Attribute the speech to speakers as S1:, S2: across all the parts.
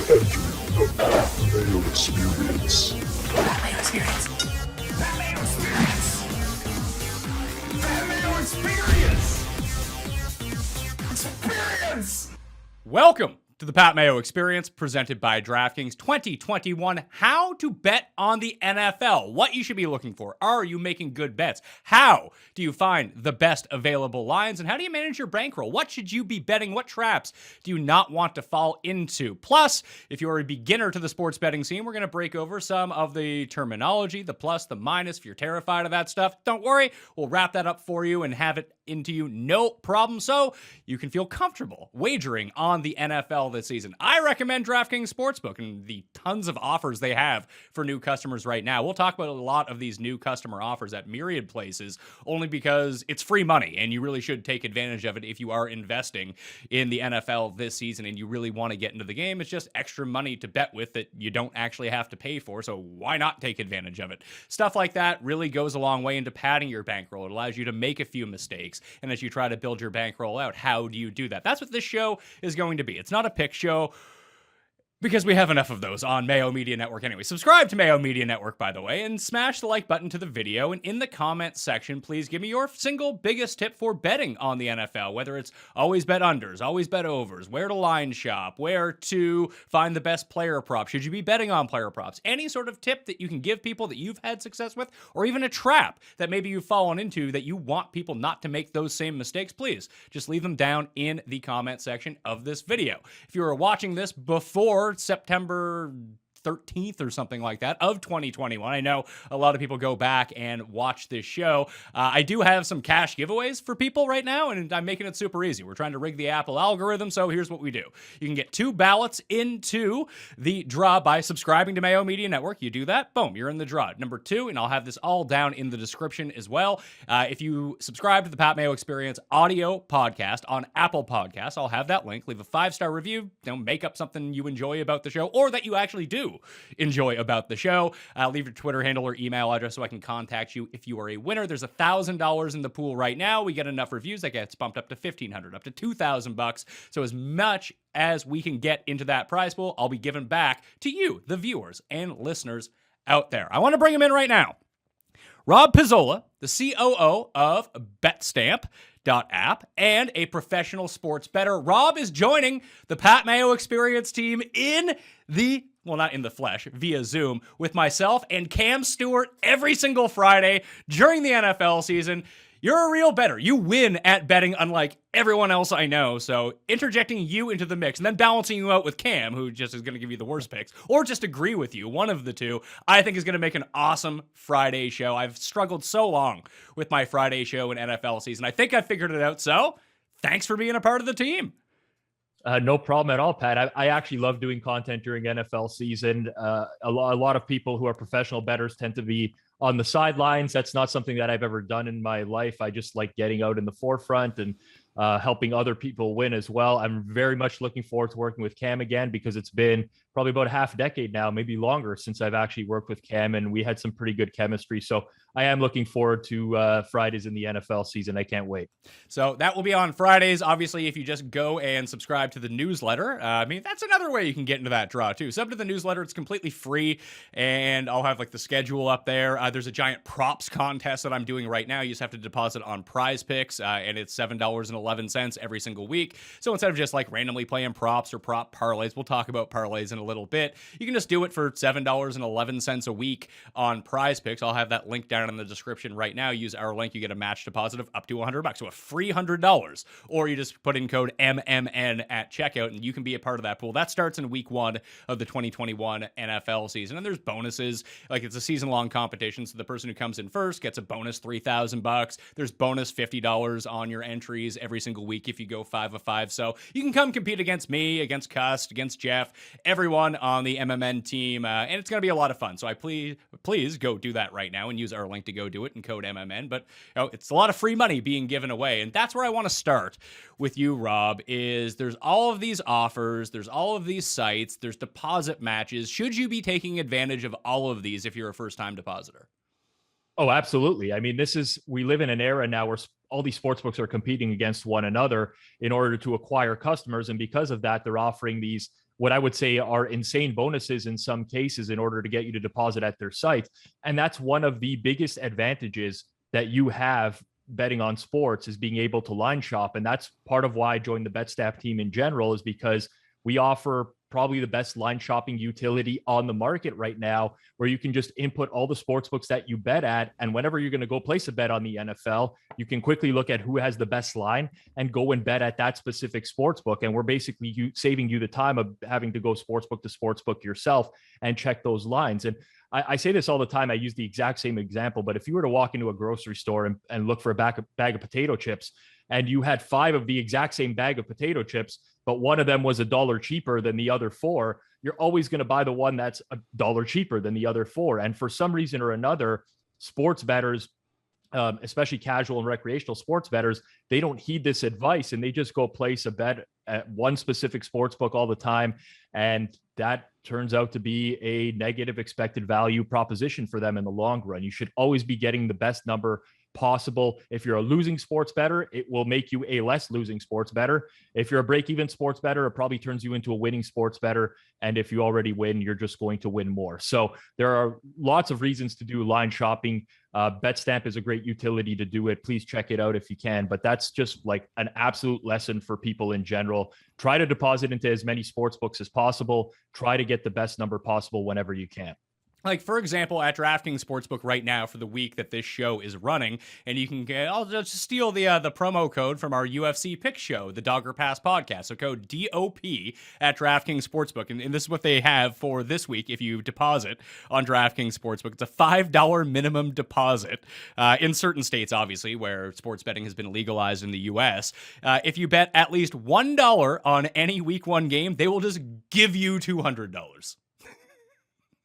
S1: The Mayo Experience.
S2: That Mayo Experience. That Mayo Experience. That Mayo Experience. Experience.
S3: Welcome to the Pat Mayo Experience, presented by DraftKings 2021. How to bet on the NFL. What you should be looking for. Are you making good bets? How do you find the best available lines? And how do you manage your bankroll? What should you be betting? What traps do you not want to fall into? Plus, if you're a beginner to the sports betting scene, we're going to break over some of the terminology, the plus, the minus. If you're terrified of that stuff, don't worry. We'll wrap that up for you and have it into you, no problem, so you can feel comfortable wagering on the NFL this season. I recommend DraftKings Sportsbook and the tons of offers they have for new customers right now. We'll talk about a lot of these new customer offers at myriad places, only because it's free money, and you really should take advantage of it if you are investing in the NFL this season and you really want to get into the game. It's just extra money to bet with that you don't actually have to pay for, so why not take advantage of it? Stuff like that really goes a long way into padding your bankroll. It allows you to make a few mistakes. And as you try to build your bankroll out, how do you do that? That's what this show is going to be. It's not a pick show, because we have enough of those on Mayo Media Network anyway. Subscribe to Mayo Media Network, by the way, and smash the like button to the video. And in the comments section, please give me your single biggest tip for betting on the NFL, whether it's always bet unders, always bet overs, where to line shop, where to find the best player prop. Should you be betting on player props? Any sort of tip that you can give people that you've had success with, or even a trap that maybe you've fallen into that you want people not to make those same mistakes, please just leave them down in the comment section of this video. If you are watching this before September 13th or something like that of 2021. I know a lot of people go back and watch this show. I do have some cash giveaways for people right now, and I'm making it super easy. We're trying to rig the Apple algorithm, so here's what we do. You can get 2 ballots into the draw by subscribing to Mayo Media Network. You do that, boom, you're in the draw. Number 2, and I'll have this all down in the description as well. If you subscribe to the Pat Mayo Experience audio podcast on Apple Podcasts, I'll have that link. Leave a 5-star review. Make up something you enjoy about the show, or that you actually do enjoy about the show. Leave your Twitter handle or email address so I can contact you if you are a winner. There's $1,000 in the pool right now. We get enough reviews that gets bumped up to $1,500, up to $2,000. So as much as we can get into that prize pool, I'll be giving back to you, the viewers and listeners out there. I want to bring him in right now. Rob Pizzola, the COO of BetStamp.app and a professional sports bettor. Rob is joining the Pat Mayo Experience team in the, well, not in the flesh, via Zoom, with myself and Cam Stewart every single Friday during the NFL season. You're a real bettor. You win at betting, unlike everyone else I know. So interjecting you into the mix and then balancing you out with Cam, who just is going to give you the worst picks, or just agree with you, one of the two, I think is going to make an awesome Friday show. I've struggled so long with my Friday show in NFL season. I think I figured it out. So thanks for being a part of the team.
S4: No problem at all, Pat. I actually love doing content during NFL season. A lot of people who are professional bettors tend to be on the sidelines. That's not something that I've ever done in my life. I just like getting out in the forefront and helping other people win as well. I'm very much looking forward to working with Cam again, because it's been probably about a half decade now, maybe longer, since I've actually worked with Cam, and we had some pretty good chemistry. So I am looking forward to Fridays in the NFL season. I can't wait.
S3: So that will be on Fridays. Obviously, if you just go and subscribe to the newsletter, that's another way you can get into that draw too. Sub to the newsletter. It's completely free, and I'll have like the schedule up there. There's a giant props contest that I'm doing right now. You just have to deposit on Prize Picks, and it's $7.11 every single week. So instead of just like randomly playing props or prop parlays, we'll talk about parlays in a little bit. You can just do it for $7.11 a week on Prize Picks. I'll have that link down in the description right now. Use our link. You get a match deposit of up to $100, so a free $100. Or you just put in code MMN at checkout, and you can be a part of that pool. That starts in week 1 of the 2021 NFL season, and there's bonuses. Like, it's a season-long competition, so the person who comes in first gets a bonus $3,000. There's bonus $50 on your entries every single week if you go 5 of 5. So you can come compete against me, against Cust, against Jeff, everyone on the MMN team, and it's going to be a lot of fun. So I please go do that right now and use our link to go do it and code MMN. But it's a lot of free money being given away, and that's where I want to start with you, Rob. Is there's all of these offers, there's all of these sites, there's deposit matches. Should you be taking advantage of all of these if you're a first-time depositor?
S4: Oh, absolutely. I mean, we live in an era now where all these sportsbooks are competing against one another in order to acquire customers. And because of that, they're offering these what I would say are insane bonuses in some cases in order to get you to deposit at their sites. And that's one of the biggest advantages that you have betting on sports, is being able to line shop. And that's part of why I joined the Bet Staff team in general, is because we offer probably the best line shopping utility on the market right now, where you can just input all the sports books that you bet at. And whenever you're going to go place a bet on the NFL, you can quickly look at who has the best line and go and bet at that specific sports book. And we're basically saving you the time of having to go sportsbook to sportsbook yourself and check those lines. And I say this all the time. I use the exact same example, but if you were to walk into a grocery store and look for a bag of potato chips, and you had 5 of the exact same bag of potato chips, but one of them was $1 cheaper than the other 4, you're always going to buy the one that's $1 cheaper than the other 4. And for some reason or another, sports bettors, especially casual and recreational sports bettors, they don't heed this advice, and they just go place a bet at one specific sports book all the time. And that turns out to be a negative expected value proposition for them in the long run. You should always be getting the best number possible. If you're a losing sports bettor, it will make you a less losing sports bettor. If you're a break-even sports bettor, it probably turns you into a winning sports bettor. And if you already win, you're just going to win more. So there are lots of reasons to do line shopping. BetStamp is a great utility to do it. Please check it out if you can. But that's just like an absolute lesson for people in general. Try to deposit into as many sports books as possible. Try to get the best number possible whenever you can.
S3: Like, for example, at DraftKings Sportsbook right now for the week that this show is running, and you can get, I'll just steal the promo code from our UFC pick show, the Dogger Pass podcast. So code DOP at DraftKings Sportsbook. And this is what they have for this week if you deposit on DraftKings Sportsbook. It's a $5 minimum deposit in certain states, obviously, where sports betting has been legalized in the U.S. If you bet at least $1 on any week 1 game, they will just give you $200.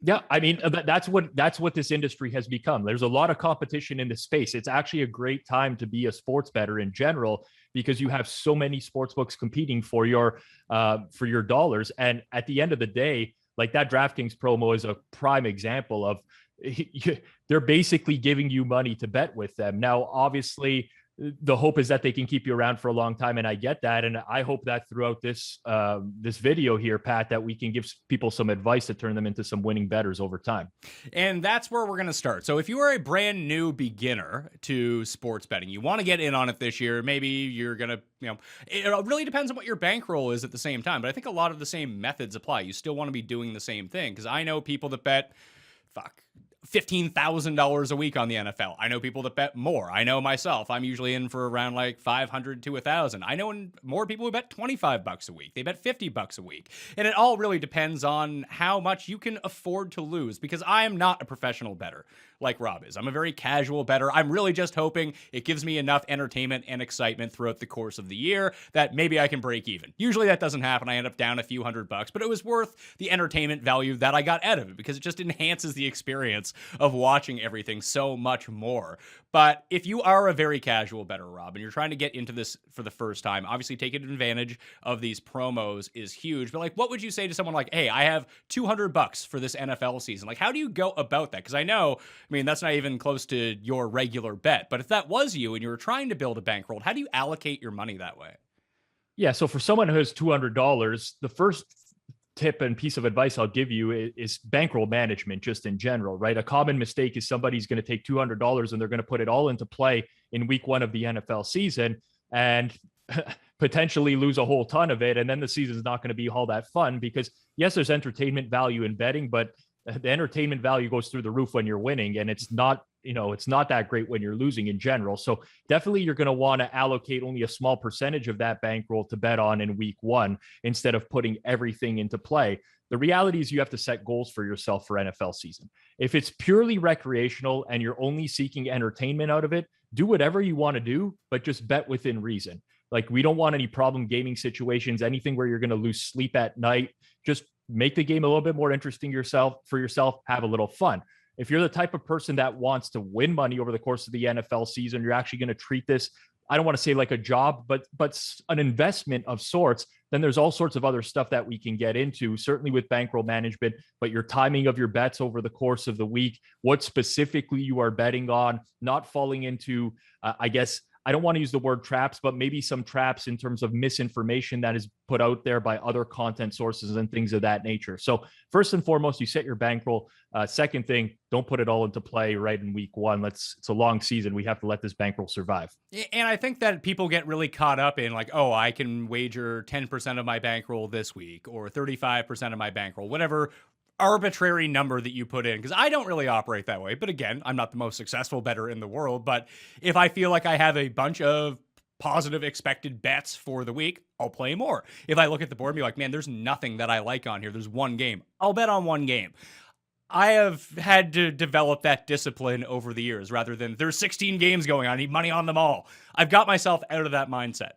S4: Yeah, I mean, that's what this industry has become. There's a lot of competition in this space. It's actually a great time to be a sports bettor in general, because you have so many sports books competing for your dollars. And at the end of the day, like that DraftKings promo is a prime example of they're basically giving you money to bet with them. Now, obviously, the hope is that they can keep you around for a long time, and I get that. And I hope that throughout this video here, Pat, that we can give people some advice to turn them into some winning bettors over time.
S3: And that's where we're going to start. So if you are a brand new beginner to sports betting, you want to get in on it this year, maybe you're going to, it really depends on what your bankroll is at the same time. But I think a lot of the same methods apply. You still want to be doing the same thing, because I know people that bet, $15,000 a week on the NFL. I know people that bet more. I know myself, I'm usually in for around like 500 to 1,000. I know more people who bet $25 a week. They bet $50 a week. And it all really depends on how much you can afford to lose, because I am not a professional bettor like Rob is. I'm a very casual bettor. I'm really just hoping it gives me enough entertainment and excitement throughout the course of the year that maybe I can break even. Usually that doesn't happen. I end up down a few $100, but it was worth the entertainment value that I got out of it, because it just enhances the experience of watching everything so much more. But if you are a very casual bettor, Rob, and you're trying to get into this for the first time, obviously taking advantage of these promos is huge. But like, what would you say to someone like, hey, I have $200 for this NFL season? Like, how do you go about that? Because I know, that's not even close to your regular bet. But if that was you and you were trying to build a bankroll, how do you allocate your money that way?
S4: Yeah, so for someone who has $200, the first tip and piece of advice I'll give you is bankroll management, just in general, right? A common mistake is somebody's going to take $200 and they're going to put it all into play in week 1 of the NFL season and potentially lose a whole ton of it. And then the season's not going to be all that fun, because yes, there's entertainment value in betting, but the entertainment value goes through the roof when you're winning, and it's not that great when you're losing in general. So definitely you're going to want to allocate only a small percentage of that bankroll to bet on in week 1 instead of putting everything into play. The reality is you have to set goals for yourself for NFL season. If it's purely recreational and you're only seeking entertainment out of it, do whatever you want to do, but just bet within reason. Like, we don't want any problem gaming situations, anything where you're going to lose sleep at night. Just make the game a little bit more interesting for yourself, have a little fun. If you're the type of person that wants to win money over the course of the NFL season, you're actually going to treat this, I don't want to say like a job, but an investment of sorts, then there's all sorts of other stuff that we can get into, certainly with bankroll management, but your timing of your bets over the course of the week, what specifically you are betting on, not falling into, I don't want to use the word traps, but maybe some traps in terms of misinformation that is put out there by other content sources and things of that nature. So first and foremost, you set your bankroll. Second thing, don't put it all into play right in week one. It's a long season. We have to let this bankroll survive.
S3: And I think that people get really caught up in like, oh, I can wager 10% of my bankroll this week or 35% of my bankroll, whatever arbitrary number that you put in, because I don't really operate that way. But again, I'm not the most successful bettor in the world. But if I feel like I have a bunch of positive expected bets for the week, I'll play more. If I look at the board and be like, man, there's nothing that I like on here, there's one game, I'll bet on one game. I have had to develop that discipline over the years rather than there's 16 games going on, I need money on them all. I've got myself out of that mindset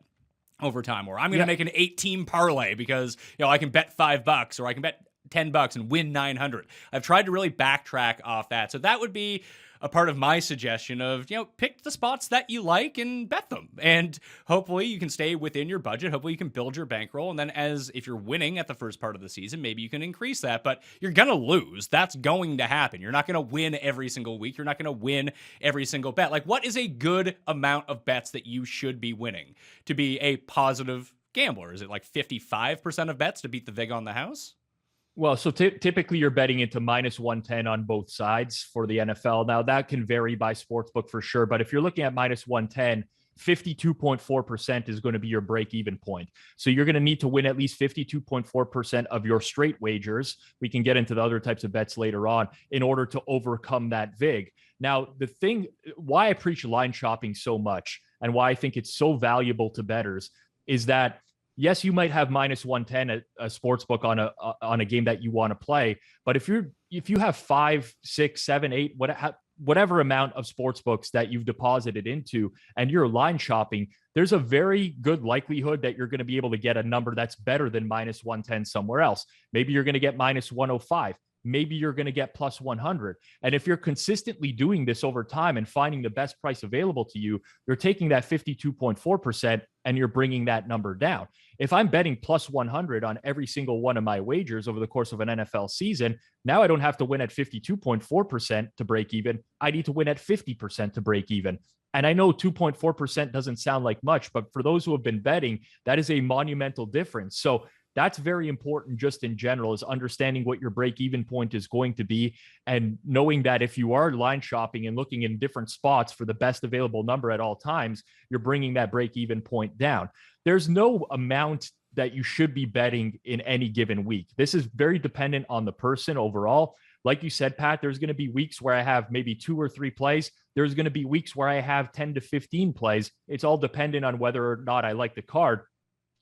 S3: over time, or I'm going to make an 8-team parlay because, I can bet $5 or I can bet $10 and win 900. I've tried to really backtrack off that. So that would be a part of my suggestion of, pick the spots that you like and bet them. And hopefully you can stay within your budget. Hopefully you can build your bankroll. And then if you're winning at the first part of the season, maybe you can increase that, but you're going to lose. That's going to happen. You're not going to win every single week. You're not going to win every single bet. Like, what is a good amount of bets that you should be winning to be a positive gambler? Is it like 55% of bets to beat the vig on the house?
S4: Well, so typically you're betting into minus 110 on both sides for the NFL. Now that can vary by sportsbook for sure, but if you're looking at minus 110, 52.4% is going to be your break-even point. So you're going to need to win at least 52.4% of your straight wagers. We can get into the other types of bets later on in order to overcome that vig. Now, the thing, why I preach line shopping so much and why I think it's so valuable to bettors is that yes, you might have minus 110 at a sports book on a game that you want to play, but if you have 5, 6, 7, 8, whatever amount of sports books that you've deposited into, and you're line shopping, there's a very good likelihood that you're going to be able to get a number that's better than minus 110 somewhere else. Maybe you're going to get minus 105. Maybe you're going to get plus 100. And if you're consistently doing this over time and finding the best price available to you, you're taking that 52.4% and you're bringing that number down. If I'm betting plus 100 on every single one of my wagers over the course of an NFL season, now I don't have to win at 52.4% to break even. I need to win at 50% to break even. And I know 2.4% doesn't sound like much, but for those who have been betting, that is a monumental difference. So that's very important just in general, is understanding what your break-even point is going to be and knowing that if you are line shopping and looking in different spots for the best available number at all times, you're bringing that break-even point down. There's no amount that you should be betting in any given week. This is very dependent on the person overall. Like you said, Pat, there's going to be weeks where I have maybe 2 or 3 plays. There's going to be weeks where I have 10 to 15 plays. It's all dependent on whether or not I like the card.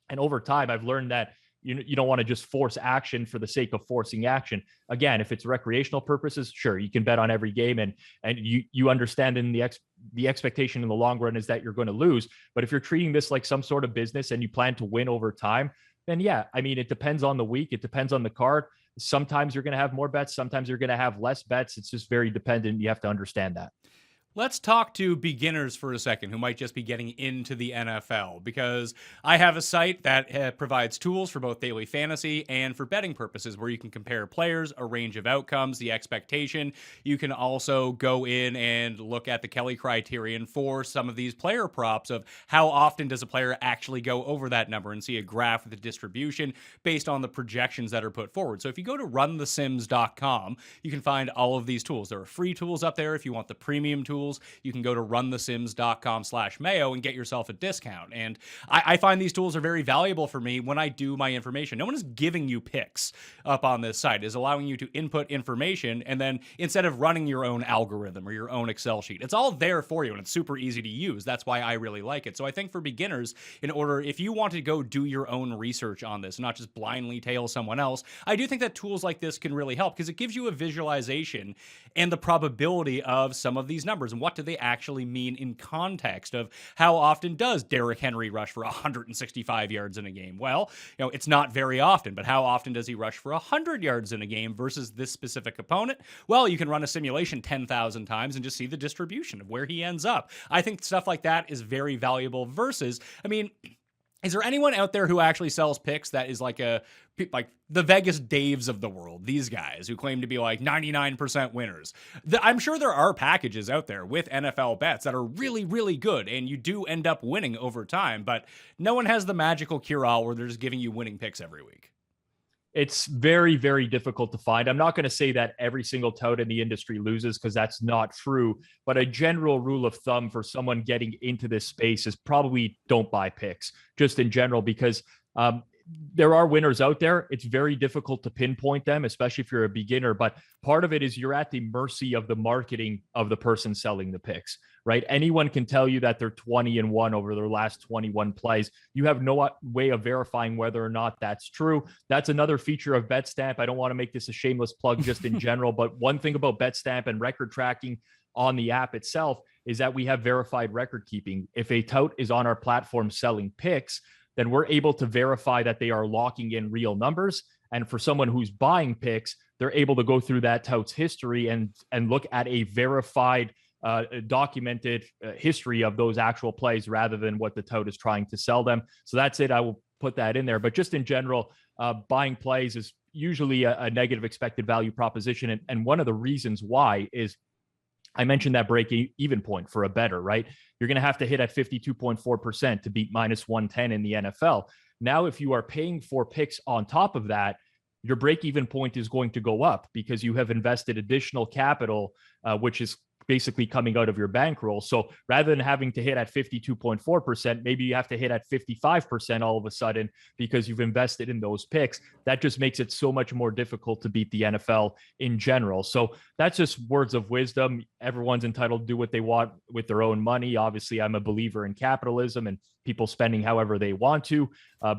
S4: And over time, I've learned that you don't want to just force action for the sake of forcing action. Again, if it's recreational purposes, sure, you can bet on every game and you understand in the expectation in the long run is that you're going to lose. But if you're treating this like some sort of business and you plan to win over time, then yeah, I mean, it depends on the week. It depends on the card. Sometimes you're going to have more bets. Sometimes you're going to have less bets. It's just very dependent. You have to understand that.
S3: Let's talk to beginners for a second who might just be getting into the NFL, because I have a site that provides tools for both daily fantasy and for betting purposes where you can compare players, a range of outcomes, the expectation. You can also go in and look at the Kelly Criterion for some of these player props of how often does a player actually go over that number and see a graph with the distribution based on the projections that are put forward. So if you go to runthesims.com, you can find all of these tools. There are free tools up there. If you want the premium tools, you can go to runthesims.com/Mayo and get yourself a discount. And I find these tools are very valuable for me when I do my information. No one is giving you picks up on this site. It's allowing you to input information, and then instead of running your own algorithm or your own Excel sheet, it's all there for you, and it's super easy to use. That's why I really like it. So I think for beginners, if you want to go do your own research on this, not just blindly tail someone else, I do think that tools like this can really help because it gives you a visualization and the probability of some of these numbers. And what do they actually mean in context of how often does Derrick Henry rush for 165 yards in a game? Well, it's not very often, but how often does he rush for 100 yards in a game versus this specific opponent? Well, you can run a simulation 10,000 times and just see the distribution of where he ends up. I think stuff like that is very valuable versus, Is there anyone out there who actually sells picks that is like the Vegas Daves of the world? These guys who claim to be like 99% winners. I'm sure there are packages out there with NFL bets that are really, really good, and you do end up winning over time. But no one has the magical cure-all where they're just giving you winning picks every week.
S4: It's very, very difficult to find. I'm not going to say that every single tout in the industry loses, because that's not true. But a general rule of thumb for someone getting into this space is probably don't buy picks, just in general, because there are winners out there. It's very difficult to pinpoint them, especially if you're a beginner. But part of it is you're at the mercy of the marketing of the person selling the picks, right? Anyone can tell you that they're 20-1 over their last 21 plays. You have no way of verifying whether or not that's true. That's another feature of BetStamp. I don't want to make this a shameless plug just in general, but one thing about BetStamp and record tracking on the app itself is that we have verified record keeping. If a tout is on our platform selling picks, then we're able to verify that they are locking in real numbers. And for someone who's buying picks, they're able to go through that tout's history and look at a verified, documented history of those actual plays rather than what the tout is trying to sell them. So that's it. I will put that in there. But just in general, buying plays is usually a negative expected value proposition. And one of the reasons why is, I mentioned that break-even point for a bettor, right? You're going to have to hit at 52.4% to beat minus 110 in the NFL. Now, if you are paying for picks on top of that, your break-even point is going to go up because you have invested additional capital, which is basically coming out of your bankroll. So rather than having to hit at 52.4%, maybe you have to hit at 55% all of a sudden because you've invested in those picks. That just makes it so much more difficult to beat the NFL in general. So that's just words of wisdom. Everyone's entitled to do what they want with their own money. Obviously, I'm a believer in capitalism and people spending however they want to,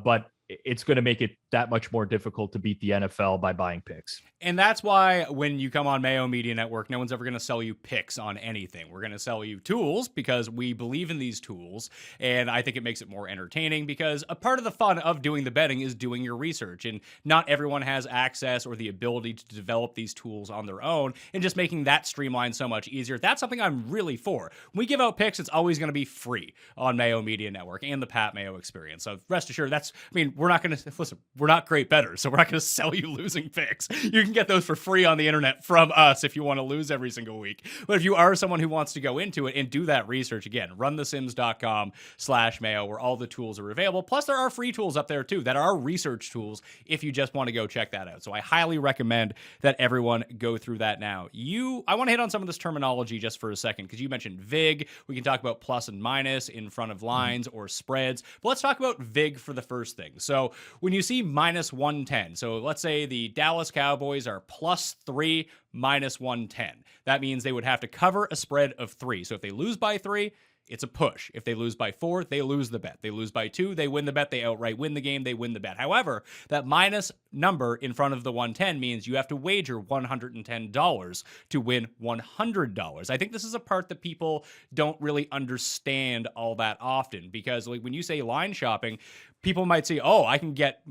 S4: but it's going to make it that much more difficult to beat the NFL by buying picks.
S3: And that's why when you come on Mayo Media Network, no one's ever going to sell you picks on anything. We're going to sell you tools because we believe in these tools. And I think it makes it more entertaining because a part of the fun of doing the betting is doing your research. And not everyone has access or the ability to develop these tools on their own, and just making that streamline so much easier. That's something I'm really for. When we give out picks, it's always going to be free on Mayo Media Network and the Pat Mayo Experience. So rest assured, we're not going to, listen, we're not great bettors, so we're not going to sell you losing picks. You can get those for free on the internet from us if you want to lose every single week. But if you are someone who wants to go into it and do that research, again, runthesims.com/Mayo, where all the tools are available. Plus, there are free tools up there too that are research tools if you just want to go check that out. So I highly recommend that everyone go through that now. I want to hit on some of this terminology just for a second because you mentioned VIG. We can talk about plus and minus in front of lines or spreads. But let's talk about VIG for the first thing. So when you see minus 110, so let's say the Dallas Cowboys are +3 minus 110. That means they would have to cover a spread of 3. So if they lose by 3, it's a push. If they lose by 4, they lose the bet. They lose by 2, they win the bet. They outright win the game. They win the bet. However, that minus number in front of the 110 means you have to wager $110 to win $100. I think this is a part that people don't really understand all that often because like when you say line shopping, people might say, oh, I can get,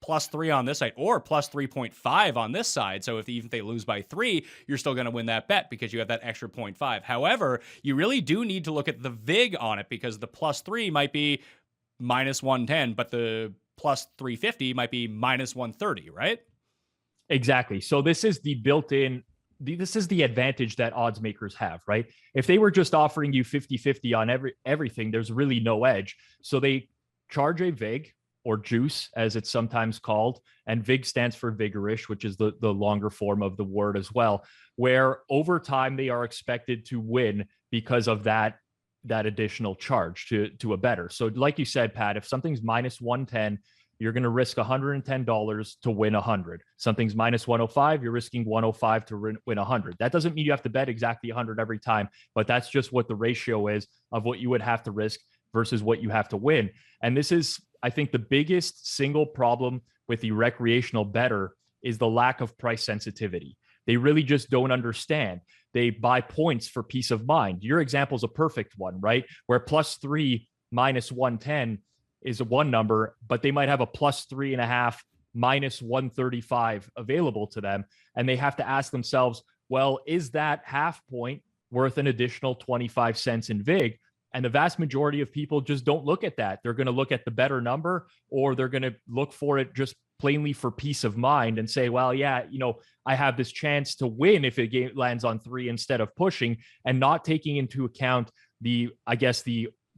S3: +3 on this side or +3.5 on this side. So even if they lose by 3, you're still going to win that bet because you have that extra 0.5. However, you really do need to look at the VIG on it because the +3 might be minus 110, but the +350 might be minus 130, right?
S4: Exactly. So this is the advantage that odds makers have, right? If they were just offering you 50-50 on everything, there's really no edge. So they charge a VIG, or juice, as it's sometimes called. And VIG stands for vigorish, which is the longer form of the word as well, where over time they are expected to win because of that additional charge to a bettor. So like you said, Pat, if something's minus 110, you're going to risk $110 to win 100. Something's minus 105, you're risking 105 to win 100. That doesn't mean you have to bet exactly 100 every time, but that's just what the ratio is of what you would have to risk versus what you have to win. And this is, I think, the biggest single problem with the recreational bettor is the lack of price sensitivity. They really just don't understand. They buy points for peace of mind. Your example is a perfect one, right? Where +3 minus 110 is one number, but they might have a +3.5 minus 135 available to them. And they have to ask themselves, well, is that half point worth an additional 25 cents in VIG? And the vast majority of people just don't look at that. They're going to look at the better number, or they're going to look for it just plainly for peace of mind and say, well, yeah, I have this chance to win if it lands on 3 instead of pushing, and not taking into account the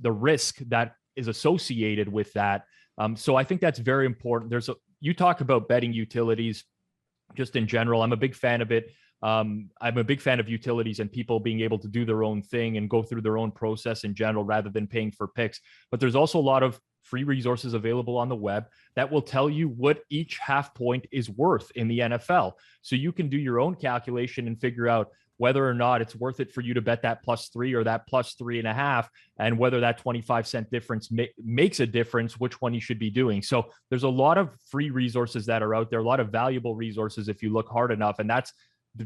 S4: risk that is associated with that. So I think that's very important. You talk about betting utilities just in general. I'm a big fan of it. I'm a big fan of utilities and people being able to do their own thing and go through their own process in general rather than paying for picks. But there's also a lot of free resources available on the web that will tell you what each half point is worth in the NFL. So you can do your own calculation and figure out whether or not it's worth it for you to bet that +3 or that +3.5, and whether that 25-cent difference makes a difference, which one you should be doing. So there's a lot of free resources that are out there, a lot of valuable resources if you look hard enough. And that's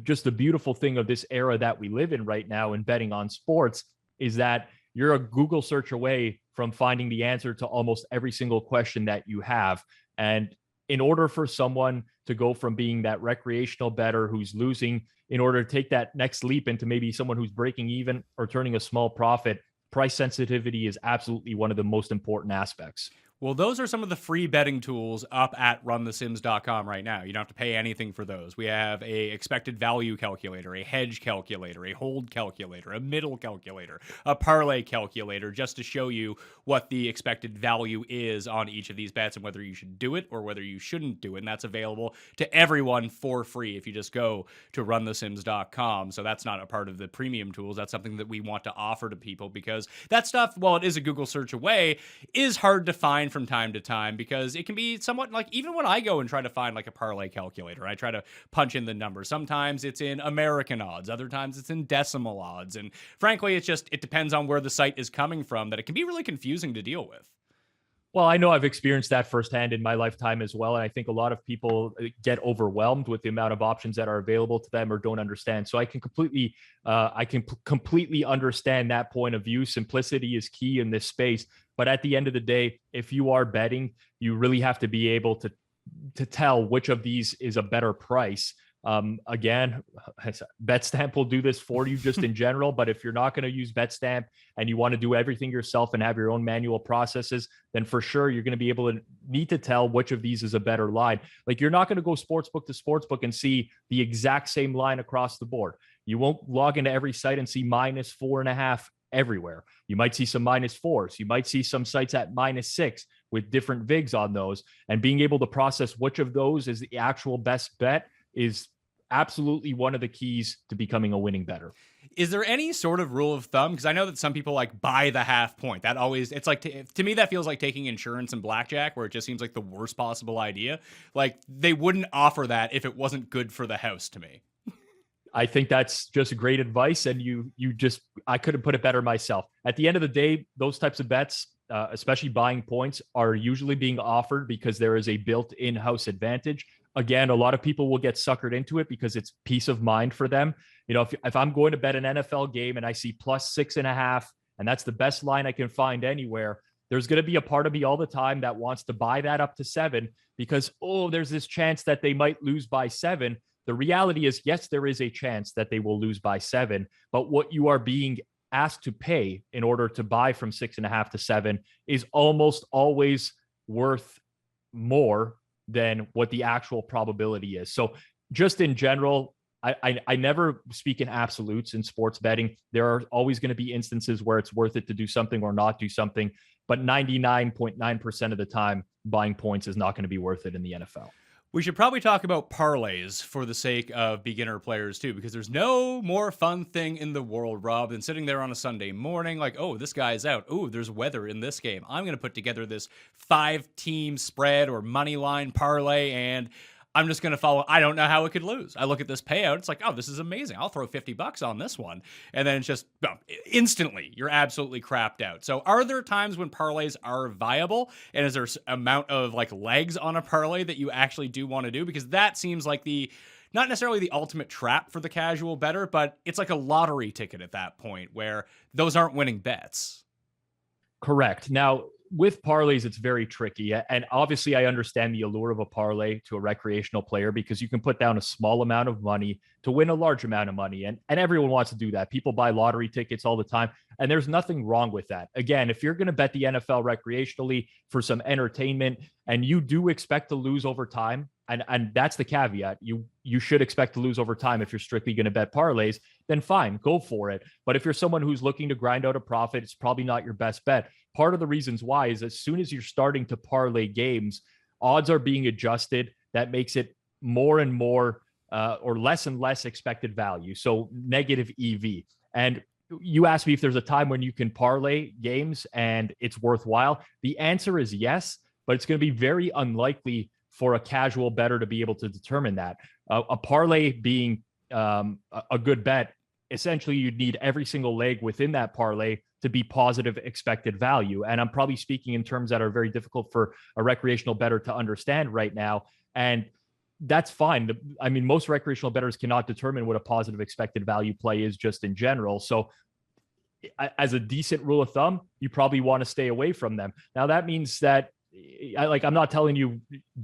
S4: just the beautiful thing of this era that we live in right now in betting on sports, is that you're a Google search away from finding the answer to almost every single question that you have. And in order for someone to go from being that recreational bettor who's losing, in order to take that next leap into maybe someone who's breaking even or turning a small profit, price sensitivity is absolutely one of the most important aspects.
S3: Well, those are some of the free betting tools up at runthesims.com right now. You don't have to pay anything for those. We have a expected value calculator, a hedge calculator, a hold calculator, a middle calculator, a parlay calculator, just to show you what the expected value is on each of these bets and whether you should do it or whether you shouldn't do it. And that's available to everyone for free if you just go to runthesims.com. So that's not a part of the premium tools. That's something that we want to offer to people, because that stuff, while it is a Google search away, is hard to find from time to time, because it can be somewhat like, even when I go and try to find like a parlay calculator, I try to punch in the numbers. Sometimes it's in American odds, other times it's in decimal odds. And frankly, it depends on where the site is coming from, that it can be really confusing to deal with.
S4: Well, I know I've experienced that firsthand in my lifetime as well. And I think a lot of people get overwhelmed with the amount of options that are available to them or don't understand. So I can completely understand that point of view. Simplicity is key in this space. But at the end of the day, if you are betting, you really have to be able to tell which of these is a better price. Again, BetStamp will do this for you just in general, but if you're not going to use BetStamp and you want to do everything yourself and have your own manual processes, then for sure you're going to be able to need to tell which of these is a better line. Like, you're not going to go sportsbook to sportsbook and see the exact same line across the board. You won't log into every site and see -4.5 everywhere. You might see some -4s. You might see some sites at -6 with different VIGs on those, and being able to process which of those is the actual best bet is absolutely one of the keys to becoming a winning bettor.
S3: Is there any sort of rule of thumb? Because I know that some people like buy the half point. That always, it's like, to me, that feels like taking insurance and blackjack, where it just seems like the worst possible idea. Like, they wouldn't offer that if it wasn't good for the house, to me.
S4: I think that's just great advice. And I couldn't put it better myself. At the end of the day, those types of bets, especially buying points, are usually being offered because there is a built-in house advantage. Again, a lot of people will get suckered into it because it's peace of mind for them. If I'm going to bet an NFL game and I see +6.5, and that's the best line I can find anywhere, there's going to be a part of me all the time that wants to buy that up to 7 because, there's this chance that they might lose by 7. The reality is, yes, there is a chance that they will lose by 7, but what you are being asked to pay in order to buy from 6.5 to 7 is almost always worth more than what the actual probability is. So just in general, I never speak in absolutes in sports betting. There are always going to be instances where it's worth it to do something or not do something, but 99.9% of the time, buying points is not going to be worth it in the NFL.
S3: We should probably talk about parlays for the sake of beginner players too, because there's no more fun thing in the world, Rob, than sitting there on a Sunday morning like, this guy's out. There's weather in this game. I'm going to put together this 5-team spread or money line parlay, and I'm just going to follow. I don't know how it could lose. I look at this payout. It's like, this is amazing. I'll throw $50 on this one. And then it's just instantly, you're absolutely crapped out. So are there times when parlays are viable? And is there amount of like legs on a parlay that you actually do want to do? Because that seems like not necessarily the ultimate trap for the casual bettor, but it's like a lottery ticket at that point where those aren't winning bets.
S4: Correct. Now, with parlays, it's very tricky. And obviously, I understand the allure of a parlay to a recreational player because you can put down a small amount of money to win a large amount of money. And everyone wants to do that. People buy lottery tickets all the time. And there's nothing wrong with that. Again, if you're going to bet the NFL recreationally for some entertainment and you do expect to lose over time, and that's the caveat, you should expect to lose over time if you're strictly going to bet parlays, then fine, go for it. But if you're someone who's looking to grind out a profit, it's probably not your best bet. Part of the reasons why is as soon as you're starting to parlay games, odds are being adjusted. That makes it more and more or less and less expected value. So negative EV. And you asked me if there's a time when you can parlay games and it's worthwhile. The answer is yes, but it's going to be very unlikely for a casual bettor to be able to determine that. A parlay being a good bet, essentially you'd need every single leg within that parlay to be positive expected value. And I'm probably speaking in terms that are very difficult for a recreational bettor to understand right now. And that's fine. I mean, most recreational bettors cannot determine what a positive expected value play is just in general. So as a decent rule of thumb, you probably want to stay away from them. Now, that means that I'm not telling you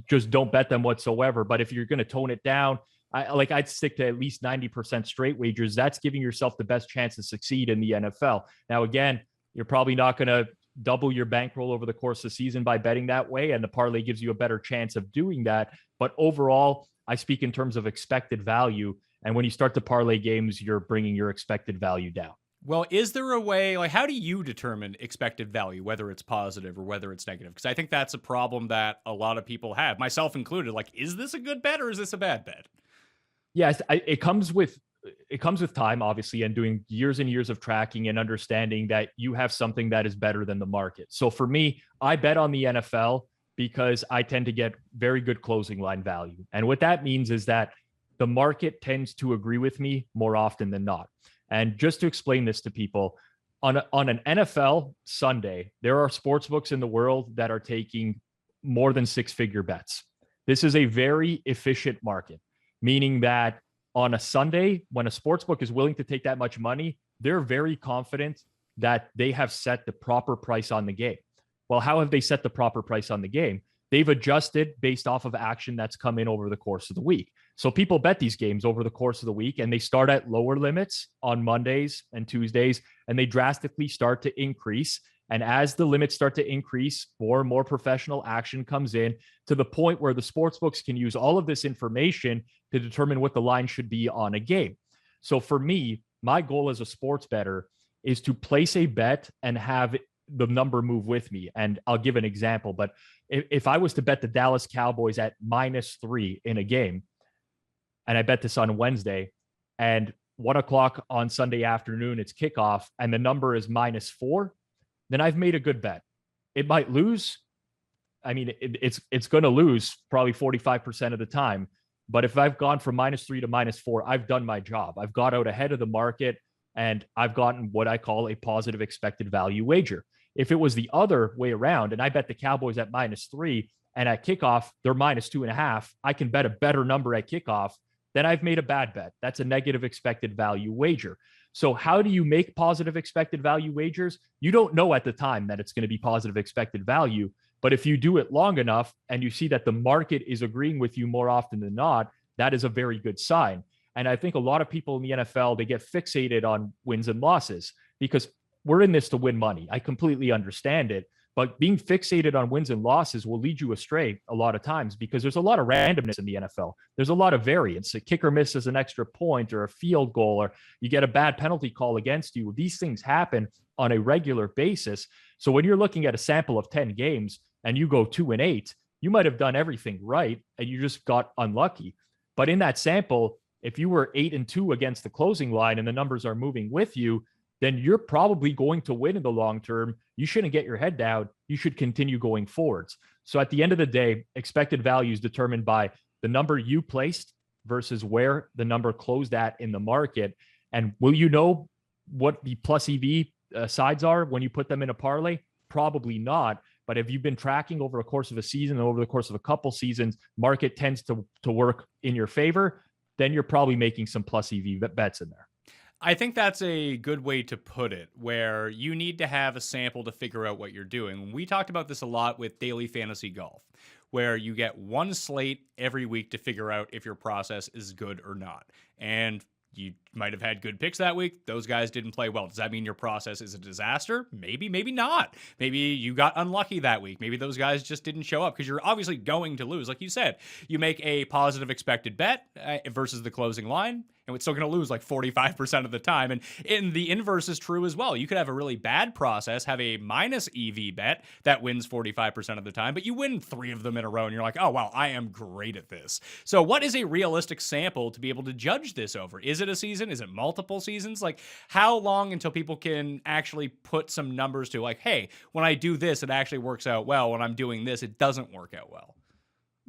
S4: just don't bet them whatsoever, but if you're going to tone it down, I'd stick to at least 90% straight wagers. That's giving yourself the best chance to succeed in the NFL. Now, again, you're probably not going to double your bankroll over the course of the season by betting that way, and the parlay gives you a better chance of doing that. But overall, I speak in terms of expected value, and when you start to parlay games, you're bringing your expected value down.
S3: Well, is there a way, like, how do you determine expected value, whether it's positive or whether it's negative? Because I think that's a problem that a lot of people have, myself included. Like, is this a good bet or is this a bad bet?
S4: Yes, it comes with time, obviously, and doing years and years of tracking and understanding that you have something that is better than the market. So for me, I bet on the NFL because I tend to get very good closing line value. And what that means is that the market tends to agree with me more often than not. And just to explain this to people, on an NFL Sunday, there are sports books in the world that are taking more than six-figure bets. This is a very efficient market, meaning that on a Sunday, when a sports book is willing to take that much money, they're very confident that they have set the proper price on the game. Well, how have they set the proper price on the game? They've adjusted based off of action that's come in over the course of the week. So people bet these games over the course of the week, and they start at lower limits on Mondays and Tuesdays, and they drastically start to increase. And as the limits start to increase, more and more professional action comes in to the point where the sports books can use all of this information to determine what the line should be on a game. So for me, my goal as a sports bettor is to place a bet and have the number move with me. And I'll give an example, but if I was to bet the Dallas Cowboys at -3 in a game, and I bet this on Wednesday, and 1:00 on Sunday afternoon, it's kickoff, and the number is -4, then I've made a good bet. It might lose. I mean, it's going to lose probably 45% of the time. But if I've gone from -3 to -4, I've done my job. I've got out ahead of the market, and I've gotten what I call a positive expected value wager. If it was the other way around, and I bet the Cowboys at -3, and at kickoff, they're -2.5, I can bet a better number at kickoff, then I've made a bad bet. That's a negative expected value wager. So how do you make positive expected value wagers? You don't know at the time that it's going to be positive expected value. But if you do it long enough and you see that the market is agreeing with you more often than not, that is a very good sign. And I think a lot of people in the NFL, they get fixated on wins and losses because we're in this to win money. I completely understand it. But being fixated on wins and losses will lead you astray a lot of times because there's a lot of randomness in the NFL. There's a lot of variance. A kicker misses an extra point or a field goal, or you get a bad penalty call against you. These things happen on a regular basis. So when you're looking at a sample of 10 games and you go 2-8, you might have done everything right and you just got unlucky. But in that sample, if you were 8-2 against the closing line and the numbers are moving with you, then you're probably going to win in the long term. You shouldn't get your head down. You should continue going forwards. So at the end of the day, expected value is determined by the number you placed versus where the number closed at in the market. And will you know what the plus EV sides are when you put them in a parlay? Probably not. But if you've been tracking over the course of a season and over the course of a couple seasons, market tends to work in your favor, then you're probably making some plus EV bets in there.
S3: I think that's a good way to put it, where you need to have a sample to figure out what you're doing. We talked about this a lot with daily fantasy golf, where you get one slate every week to figure out if your process is good or not. And you might have had good picks that week. Those guys didn't play well. Does that mean your process is a disaster? Maybe, maybe not. Maybe you got unlucky that week. Maybe those guys just didn't show up because you're obviously going to lose. Like you said, you make a positive expected bet versus the closing line, and it's still going to lose like 45% of the time. And the inverse is true as well. You could have a really bad process, have a minus EV bet that wins 45% of the time, but you win 3 of them in a row, and you're like, oh, wow, I am great at this. So what is a realistic sample to be able to judge this over? Is it a season? Is it multiple seasons? Like, how long until people can actually put some numbers to, like, hey, when I do this, it actually works out well. When I'm doing this, it doesn't work out well.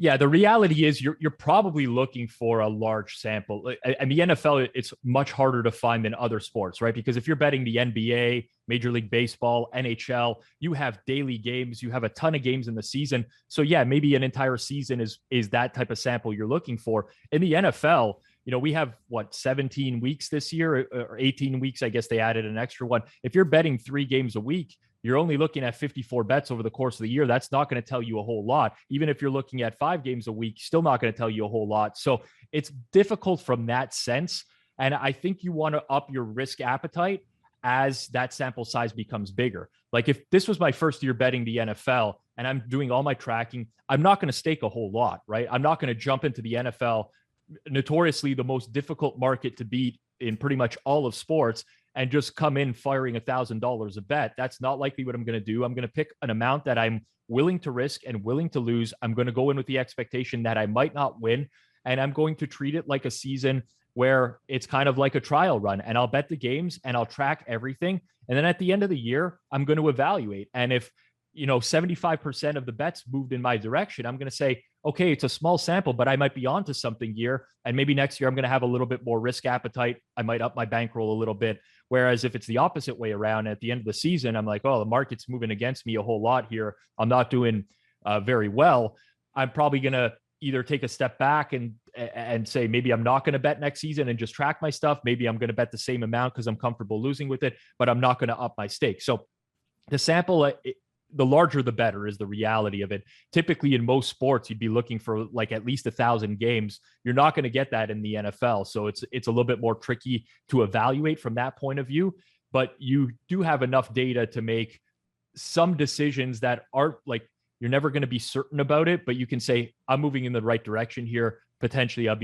S4: Yeah, the reality is you're probably looking for a large sample. And the NFL, it's much harder to find than other sports, right? Because if you're betting the NBA, Major League Baseball, NHL, you have daily games, you have a ton of games in the season. So yeah, maybe an entire season is that type of sample you're looking for. In the NFL, we have 17 weeks this year, or 18 weeks. I guess they added an extra one. If you're betting 3 games a week, you're only looking at 54 bets over the course of the year. That's not going to tell you a whole lot. Even if you're looking at 5 games a week, still not going to tell you a whole lot. So it's difficult from that sense. And I think you want to up your risk appetite as that sample size becomes bigger. Like if this was my first year betting the NFL and I'm doing all my tracking, I'm not going to stake a whole lot, right? I'm not going to jump into the NFL, notoriously the most difficult market to beat in pretty much all of sports, and just come in firing $1,000 a bet. That's not likely what I'm going to do. I'm going to pick an amount that I'm willing to risk and willing to lose. I'm going to go in with the expectation that I might not win. And I'm going to treat it like a season where it's kind of like a trial run, and I'll bet the games and I'll track everything. And then at the end of the year, I'm going to evaluate. And if 75% of the bets moved in my direction, I'm going to say, okay, it's a small sample, but I might be onto something here. And maybe next year I'm going to have a little bit more risk appetite. I might up my bankroll a little bit. Whereas if it's the opposite way around, at the end of the season, I'm like, oh, the market's moving against me a whole lot here. I'm not doing very well. I'm probably going to either take a step back and say, maybe I'm not going to bet next season and just track my stuff. Maybe I'm going to bet the same amount because I'm comfortable losing with it, but I'm not going to up my stake. So the sample, the larger the better is the reality of it. Typically in most sports, you'd be looking for like at least 1,000 games. You're not going to get that in the NFL. So it's a little bit more tricky to evaluate from that point of view, but you do have enough data to make some decisions that aren't like, you're never going to be certain about it, but you can say, I'm moving in the right direction here. Potentially it'd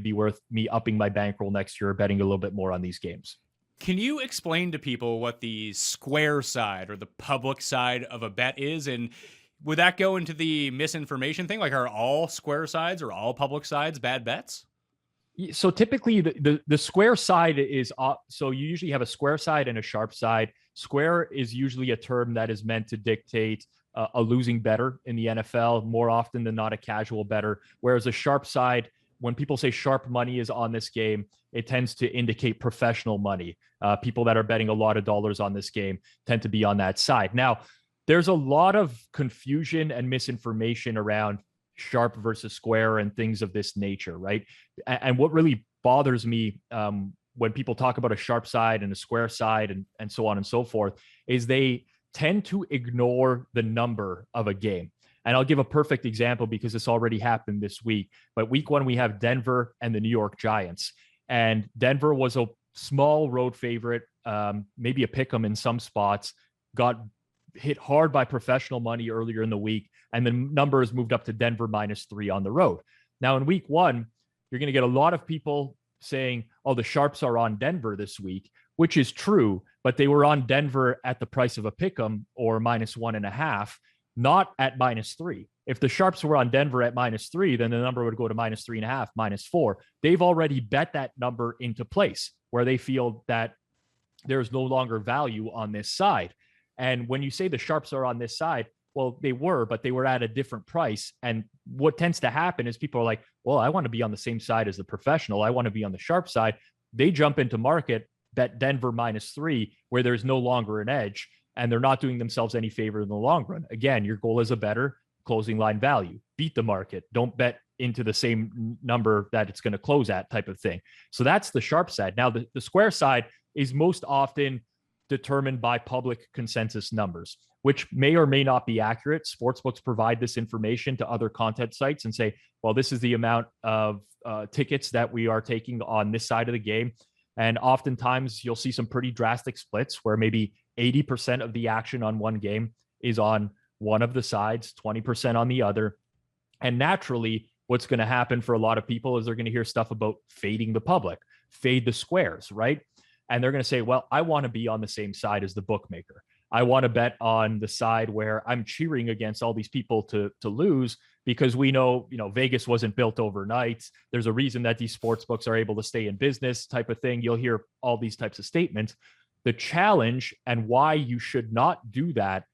S4: be worth me upping my bankroll next year, betting a little bit more on these games.
S3: Can you explain to people what the square side or the public side of a bet is? And would that go into the misinformation thing? Like, are all square sides or all public sides bad bets?
S4: So typically the square side is, so you usually have a square side and a sharp side. Square is usually a term that is meant to dictate a losing bettor in the NFL, more often than not a casual bettor. Whereas a sharp side, when people say sharp money is on this game, it tends to indicate professional money. People that are betting a lot of dollars on this game tend to be on that side. Now, there's a lot of confusion and misinformation around sharp versus square and things of this nature, right? And what really bothers me when people talk about a sharp side and a square side and so on and so forth is they tend to ignore the number of a game. And I'll give a perfect example because this already happened this week. But week 1, we have Denver and the New York Giants. And Denver was a small road favorite, maybe a pick 'em in some spots, got hit hard by professional money earlier in the week. And the numbers moved up to Denver -3 on the road. Now in week 1, you're going to get a lot of people saying, oh, the sharps are on Denver this week, which is true, but they were on Denver at the price of a pick 'em or -1.5. Not at -3. If the sharps were on Denver at -3, then the number would go to -3.5, -4. They've already bet that number into place where they feel that there's no longer value on this side. And when you say the sharps are on this side, well, they were, but they were at a different price. And what tends to happen is people are like, well, I want to be on the same side as the professional. I want to be on the sharp side. They jump into market, bet Denver -3, where there's no longer an edge. And they're not doing themselves any favor in the long run. Again, your goal as a bettor, closing line value, beat the market. Don't bet into the same number that it's going to close at type of thing. So that's the sharp side. Now, the square side is most often determined by public consensus numbers, which may or may not be accurate. Sportsbooks provide this information to other content sites and say, well, this is the amount of tickets that we are taking on this side of the game. And oftentimes you'll see some pretty drastic splits where maybe 80% of the action on one game is on one of the sides, 20% on the other. And naturally, what's going to happen for a lot of people is they're going to hear stuff about fading the public, fade the squares, right? And they're going to say, well, I want to be on the same side as the bookmaker. I want to bet on the side where I'm cheering against all these people to lose, because we know, Vegas wasn't built overnight. There's a reason that these sports books are able to stay in business type of thing. You'll hear all these types of statements. The challenge and why you should not do that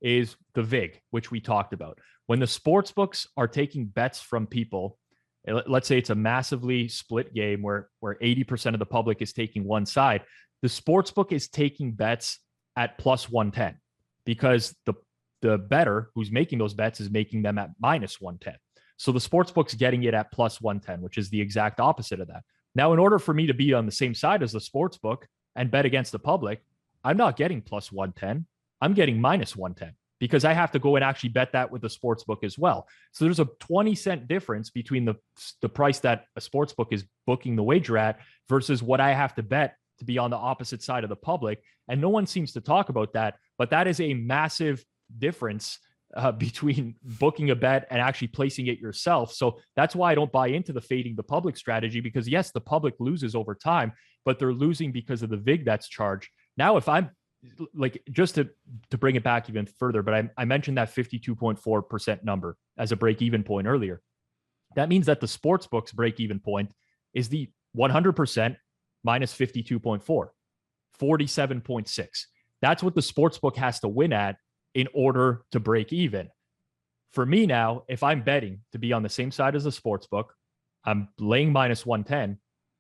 S4: is the VIG, which we talked about. When the sports books are taking bets from people, let's say it's a massively split game where 80% of the public is taking one side, the sports book is taking bets at plus 110 because the bettor who's making those bets is making them at minus 110. So the sports book's getting it at plus 110, which is the exact opposite of that. Now, in order for me to be on the same side as the sports book and bet against the public, I'm not getting plus 110. I'm getting minus 110 because I have to go and actually bet that with the sports book as well. So there's a 20-cent difference between the price that a sports book is booking the wager at versus what I have to bet to be on the opposite side of the public. And no one seems to talk about that, but that is a massive difference between booking a bet and actually placing it yourself. So that's why I don't buy into the fading the public strategy, because yes, the public loses over time, but they're losing because of the VIG that's charged. Now, if I'm like, just to bring it back even further, but I mentioned that 52.4% number as a break-even point earlier. That means that the sports book's break-even point is the 100% minus 52.4, 47.6. That's what the sports book has to win at in order to break even. For me now, if I'm betting to be on the same side as the sports book, I'm laying minus 110.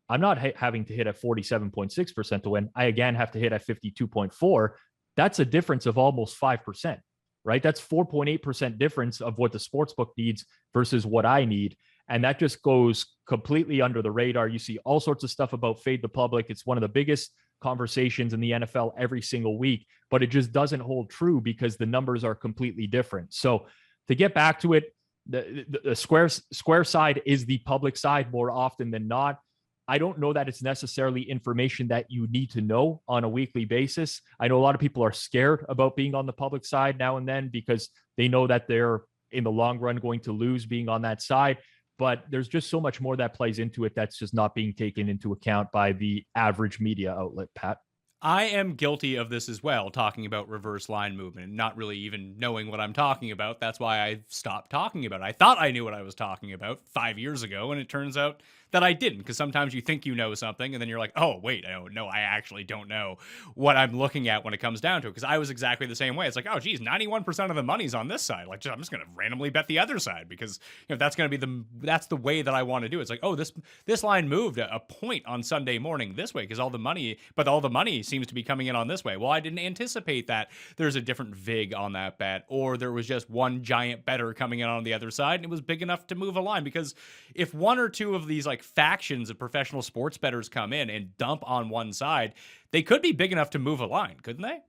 S4: I'm not having to hit at 47.6% to win. I again have to hit at 52.4. That's a difference of almost 5%, right? That's 4.8% difference of what the sportsbook needs versus what I need. And that just goes completely under the radar. You see all sorts of stuff about fade the public. It's one of the biggest conversations in the NFL every single week, but it just doesn't hold true because the numbers are completely different. So to get back to it, the square side is the public side more often than not. I don't know that it's necessarily information that you need to know on a weekly basis. I know a lot of people are scared about being on the public side now and then because they know that they're in the long run going to lose being on that side. But there's just so much more that plays into it that's just not being taken into account by the average media outlet, Pat.
S3: I am guilty of this as well, talking about reverse line movement and not really even knowing what I'm talking about. That's why I stopped talking about it. I thought I knew what I was talking about 5 years ago, and it turns out that I didn't, because sometimes you think you know something, and then you're like, oh, wait, no, I actually don't know what I'm looking at when it comes down to it, because I was exactly the same way. It's like, oh, geez, 91% of the money's on this side. Like, I'm just going to randomly bet the other side, because that's going to be that's the way that I want to do it. It's like, oh, this line moved a point on Sunday morning this way, because all the money seems to be coming in on this way. Well, I didn't anticipate that there's a different VIG on that bet, or there was just one giant bettor coming in on the other side, and it was big enough to move a line. Because if one or two of these like factions of professional sports bettors come in and dump on one side, they could be big enough to move a line, couldn't they?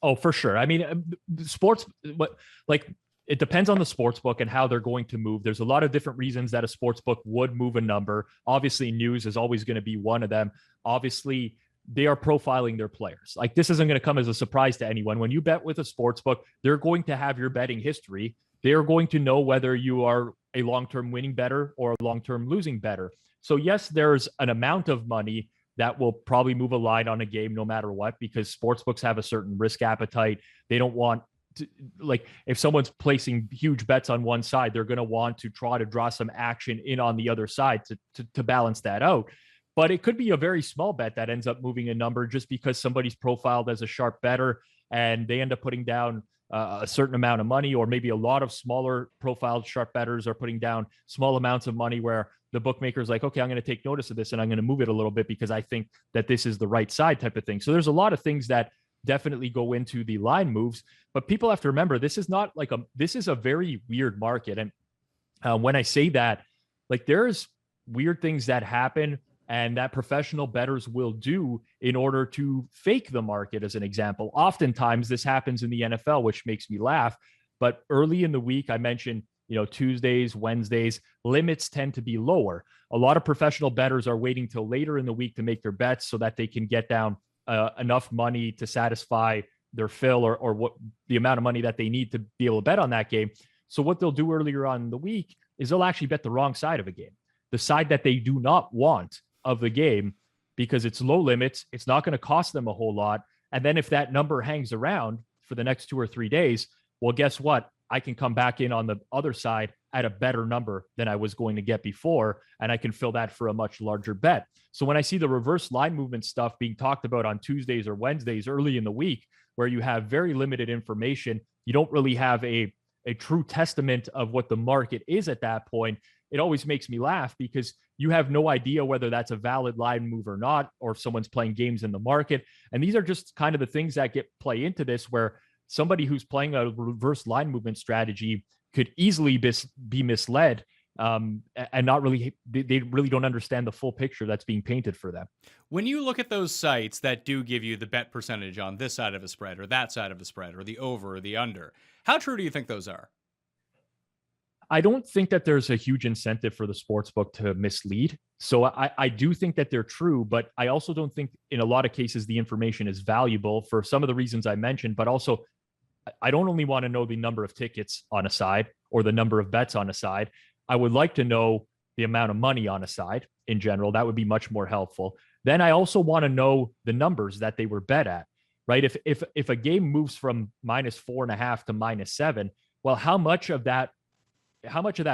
S4: Oh, for sure. I mean, it depends on the sports book and how they're going to move. There's a lot of different reasons that a sports book would move a number. Obviously, news is always going to be one of them. Obviously, they are profiling their players. Like, this isn't going to come as a surprise to anyone. When you bet with a sports book, they're going to have your betting history. They're going to know whether you are a long-term winning bettor or a long-term losing bettor. So yes, there's an amount of money that will probably move a line on a game no matter what, because sportsbooks have a certain risk appetite. They don't want to, like, if someone's placing huge bets on one side, they're going to want to try to draw some action in on the other side to balance that out. But it could be a very small bet that ends up moving a number just because somebody's profiled as a sharp bettor and they end up putting down a certain amount of money, or maybe a lot of smaller profiled sharp bettors are putting down small amounts of money where the bookmaker is like, okay, I'm going to take notice of this and I'm going to move it a little bit because I think that this is the right side type of thing. So there's a lot of things that definitely go into the line moves, but people have to remember, this is not like this is a very weird market. And When I say that, like there's weird things that happen and that professional bettors will do in order to fake the market, as an example. Oftentimes this happens in the NFL, which makes me laugh. But early in the week, I mentioned, Tuesdays, Wednesdays, limits tend to be lower. A lot of professional bettors are waiting till later in the week to make their bets so that they can get down enough money to satisfy their fill or what the amount of money that they need to be able to bet on that game. So what they'll do earlier on in the week is they'll actually bet the wrong side of a game, the side that they do not want of the game, because it's low limits. It's not going to cost them a whole lot. And then if that number hangs around for the next 2 or 3 days, well, guess what? I can come back in on the other side at a better number than I was going to get before, and I can fill that for a much larger bet. So when I see the reverse line movement stuff being talked about on Tuesdays or Wednesdays early in the week, where you have very limited information, you don't really have a true testament of what the market is at that point, it always makes me laugh, because you have no idea whether that's a valid line move or not, or if someone's playing games in the market. And these are just kind of the things that play into this, where somebody who's playing a reverse line movement strategy could easily be misled, and not really, they really don't understand the full picture that's being painted for them.
S3: When you look at those sites that do give you the bet percentage on this side of a spread or that side of a spread, or the over or the under, how true do you think those are?
S4: I don't think that there's a huge incentive for the sportsbook to mislead. So I do think that they're true, but I also don't think in a lot of cases the information is valuable for some of the reasons I mentioned. But also, I don't only want to know the number of tickets on a side or the number of bets on a side. I would like to know the amount of money on a side in general. That would be much more helpful. Then I also want to know the numbers that they were bet at, right? If a game moves from -4.5 to -7, well, how much of that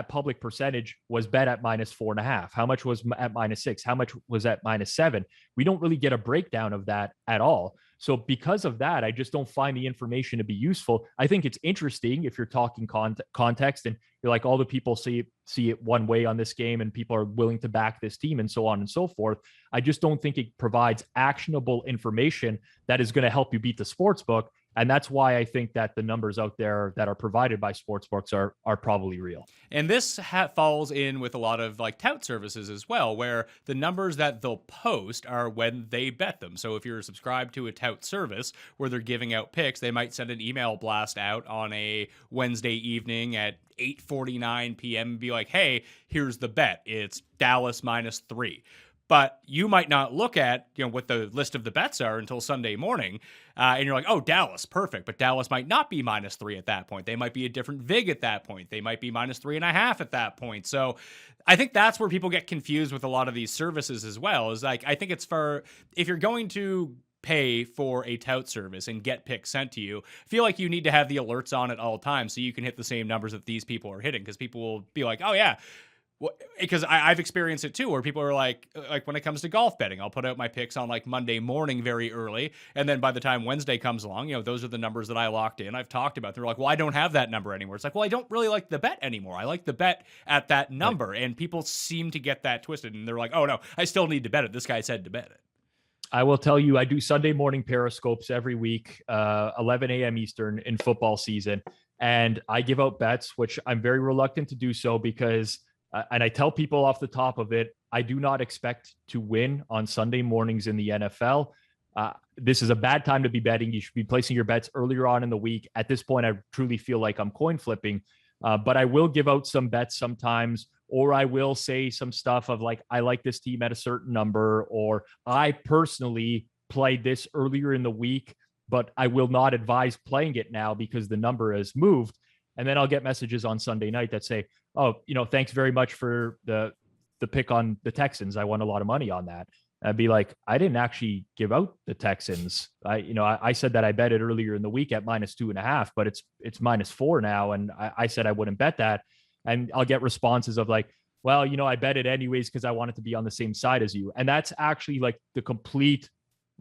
S4: public percentage was bet at -4.5? How much was at -6? How much was at -7? We don't really get a breakdown of that at all. So because of that, I just don't find the information to be useful. I think it's interesting if you're talking context and you're like, all the people see it one way on this game and people are willing to back this team and so on and so forth. I just don't think it provides actionable information that is going to help you beat the sportsbook. And that's why I think that the numbers out there that are provided by sportsbooks are probably real.
S3: And this falls in with a lot of like tout services as well, where the numbers that they'll post are when they bet them. So if you're subscribed to a tout service where they're giving out picks, they might send an email blast out on a Wednesday evening at 8:49 p.m. and be like, hey, here's the bet. It's Dallas -3. But you might not look at, what the list of the bets are until Sunday morning. And you're like, oh, Dallas, perfect. But Dallas might not be -3 at that point. They might be a different VIG at that point. They might be -3.5 at that point. So I think that's where people get confused with a lot of these services as well. Is like, I think it's if you're going to pay for a tout service and get picks sent to you, I feel like you need to have the alerts on at all times so you can hit the same numbers that these people are hitting, because people will be like, oh, yeah. Because I've experienced it too, where people are like when it comes to golf betting, I'll put out my picks on like Monday morning very early. And then by the time Wednesday comes along, those are the numbers that I locked in. I've talked about. They're like, well, I don't have that number anymore. It's like, well, I don't really like the bet anymore. I like the bet at that number. Right. And people seem to get that twisted. And they're like, oh, no, I still need to bet it. This guy said to bet it.
S4: I will tell you, I do Sunday morning periscopes every week, 11 a.m. Eastern in football season. And I give out bets, which I'm very reluctant to do so because and I tell people off the top of it, I do not expect to win on Sunday mornings in the NFL. This is a bad time to be betting. You should be placing your bets earlier on in the week. At this point, I truly feel like I'm coin flipping, but I will give out some bets sometimes, or I will say some stuff of like, I like this team at a certain number, or I personally played this earlier in the week, but I will not advise playing it now because the number has moved. And then I'll get messages on Sunday night that say, oh, thanks very much for the pick on the Texans. I won a lot of money on that. I'd be like, I didn't actually give out the Texans. I said that I bet it earlier in the week at -2.5, but it's -4 now. And I said I wouldn't bet that. And I'll get responses of like, well, I bet it anyways because I wanted to be on the same side as you. And that's actually like the complete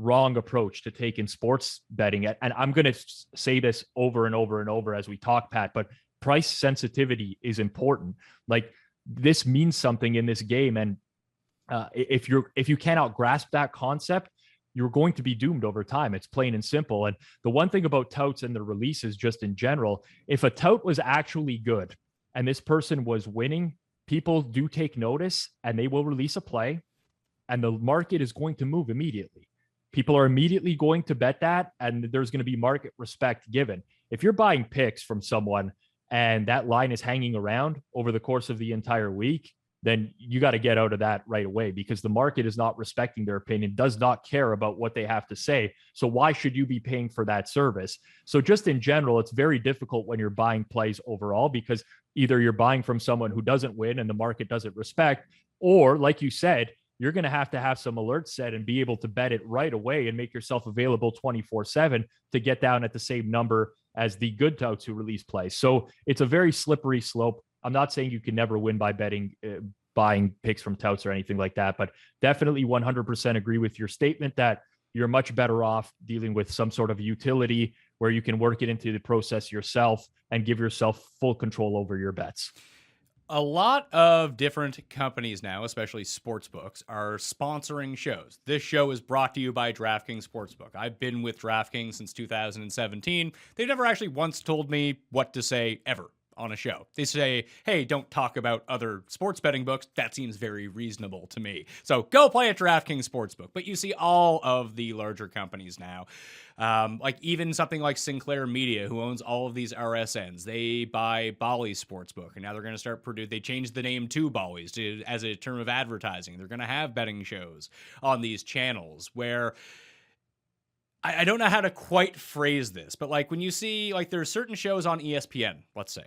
S4: wrong approach to take in sports betting. And I'm going to say this over and over and over as we talk, Pat, but price sensitivity is important. Like, this means something in this game. And if you cannot grasp that concept, you're going to be doomed over time. It's plain and simple. And the one thing about touts and the releases just in general, if a tout was actually good and this person was winning, people do take notice and they will release a play, and the market is going to move immediately. People are immediately going to bet that, and there's going to be market respect given. If you're buying picks from someone and that line is hanging around over the course of the entire week, then you got to get out of that right away, because the market is not respecting their opinion, does not care about what they have to say. So why should you be paying for that service? So just in general, it's very difficult when you're buying plays overall, because either you're buying from someone who doesn't win and the market doesn't respect, or like you said, you're going to have some alerts set and be able to bet it right away and make yourself available 24/7 to get down at the same number as the good touts who release plays. So it's a very slippery slope. I'm not saying you can never win by buying picks from touts or anything like that, but definitely 100% agree with your statement that you're much better off dealing with some sort of utility where you can work it into the process yourself and give yourself full control over your bets.
S3: A lot of different companies now, especially sportsbooks, are sponsoring shows. This show is brought to you by DraftKings Sportsbook. I've been with DraftKings since 2017. They've never actually once told me what to say ever on a show. They say, hey, don't talk about other sports betting books. That seems very reasonable to me. So go play at DraftKings Sportsbook. But you see all of the larger companies now, like even something like Sinclair Media, who owns all of these RSNs. They buy Bally's Sportsbook, and now they're going to start they changed the name to Bally's as a term of advertising. They're going to have betting shows on these channels where I don't know how to quite phrase this, but like when you see, like there's certain shows on ESPN, let's say,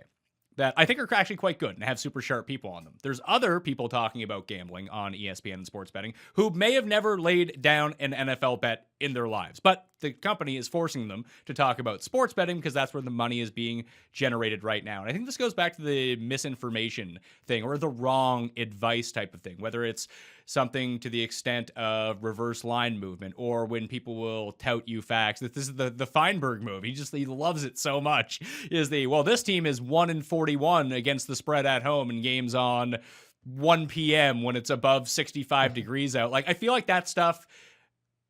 S3: that I think are actually quite good and have super sharp people on them. There's other people talking about gambling on ESPN and sports betting who may have never laid down an NFL bet in their lives, but the company is forcing them to talk about sports betting because that's where the money is being generated right now. And I think this goes back to the misinformation thing or the wrong advice type of thing, whether it's something to the extent of reverse line movement, or when people will tout you facts. That this is the Feinberg move. He loves it so much. This team is 1-41 against the spread at home in games on 1 p.m. when it's above 65 degrees out. Like, I feel like that stuff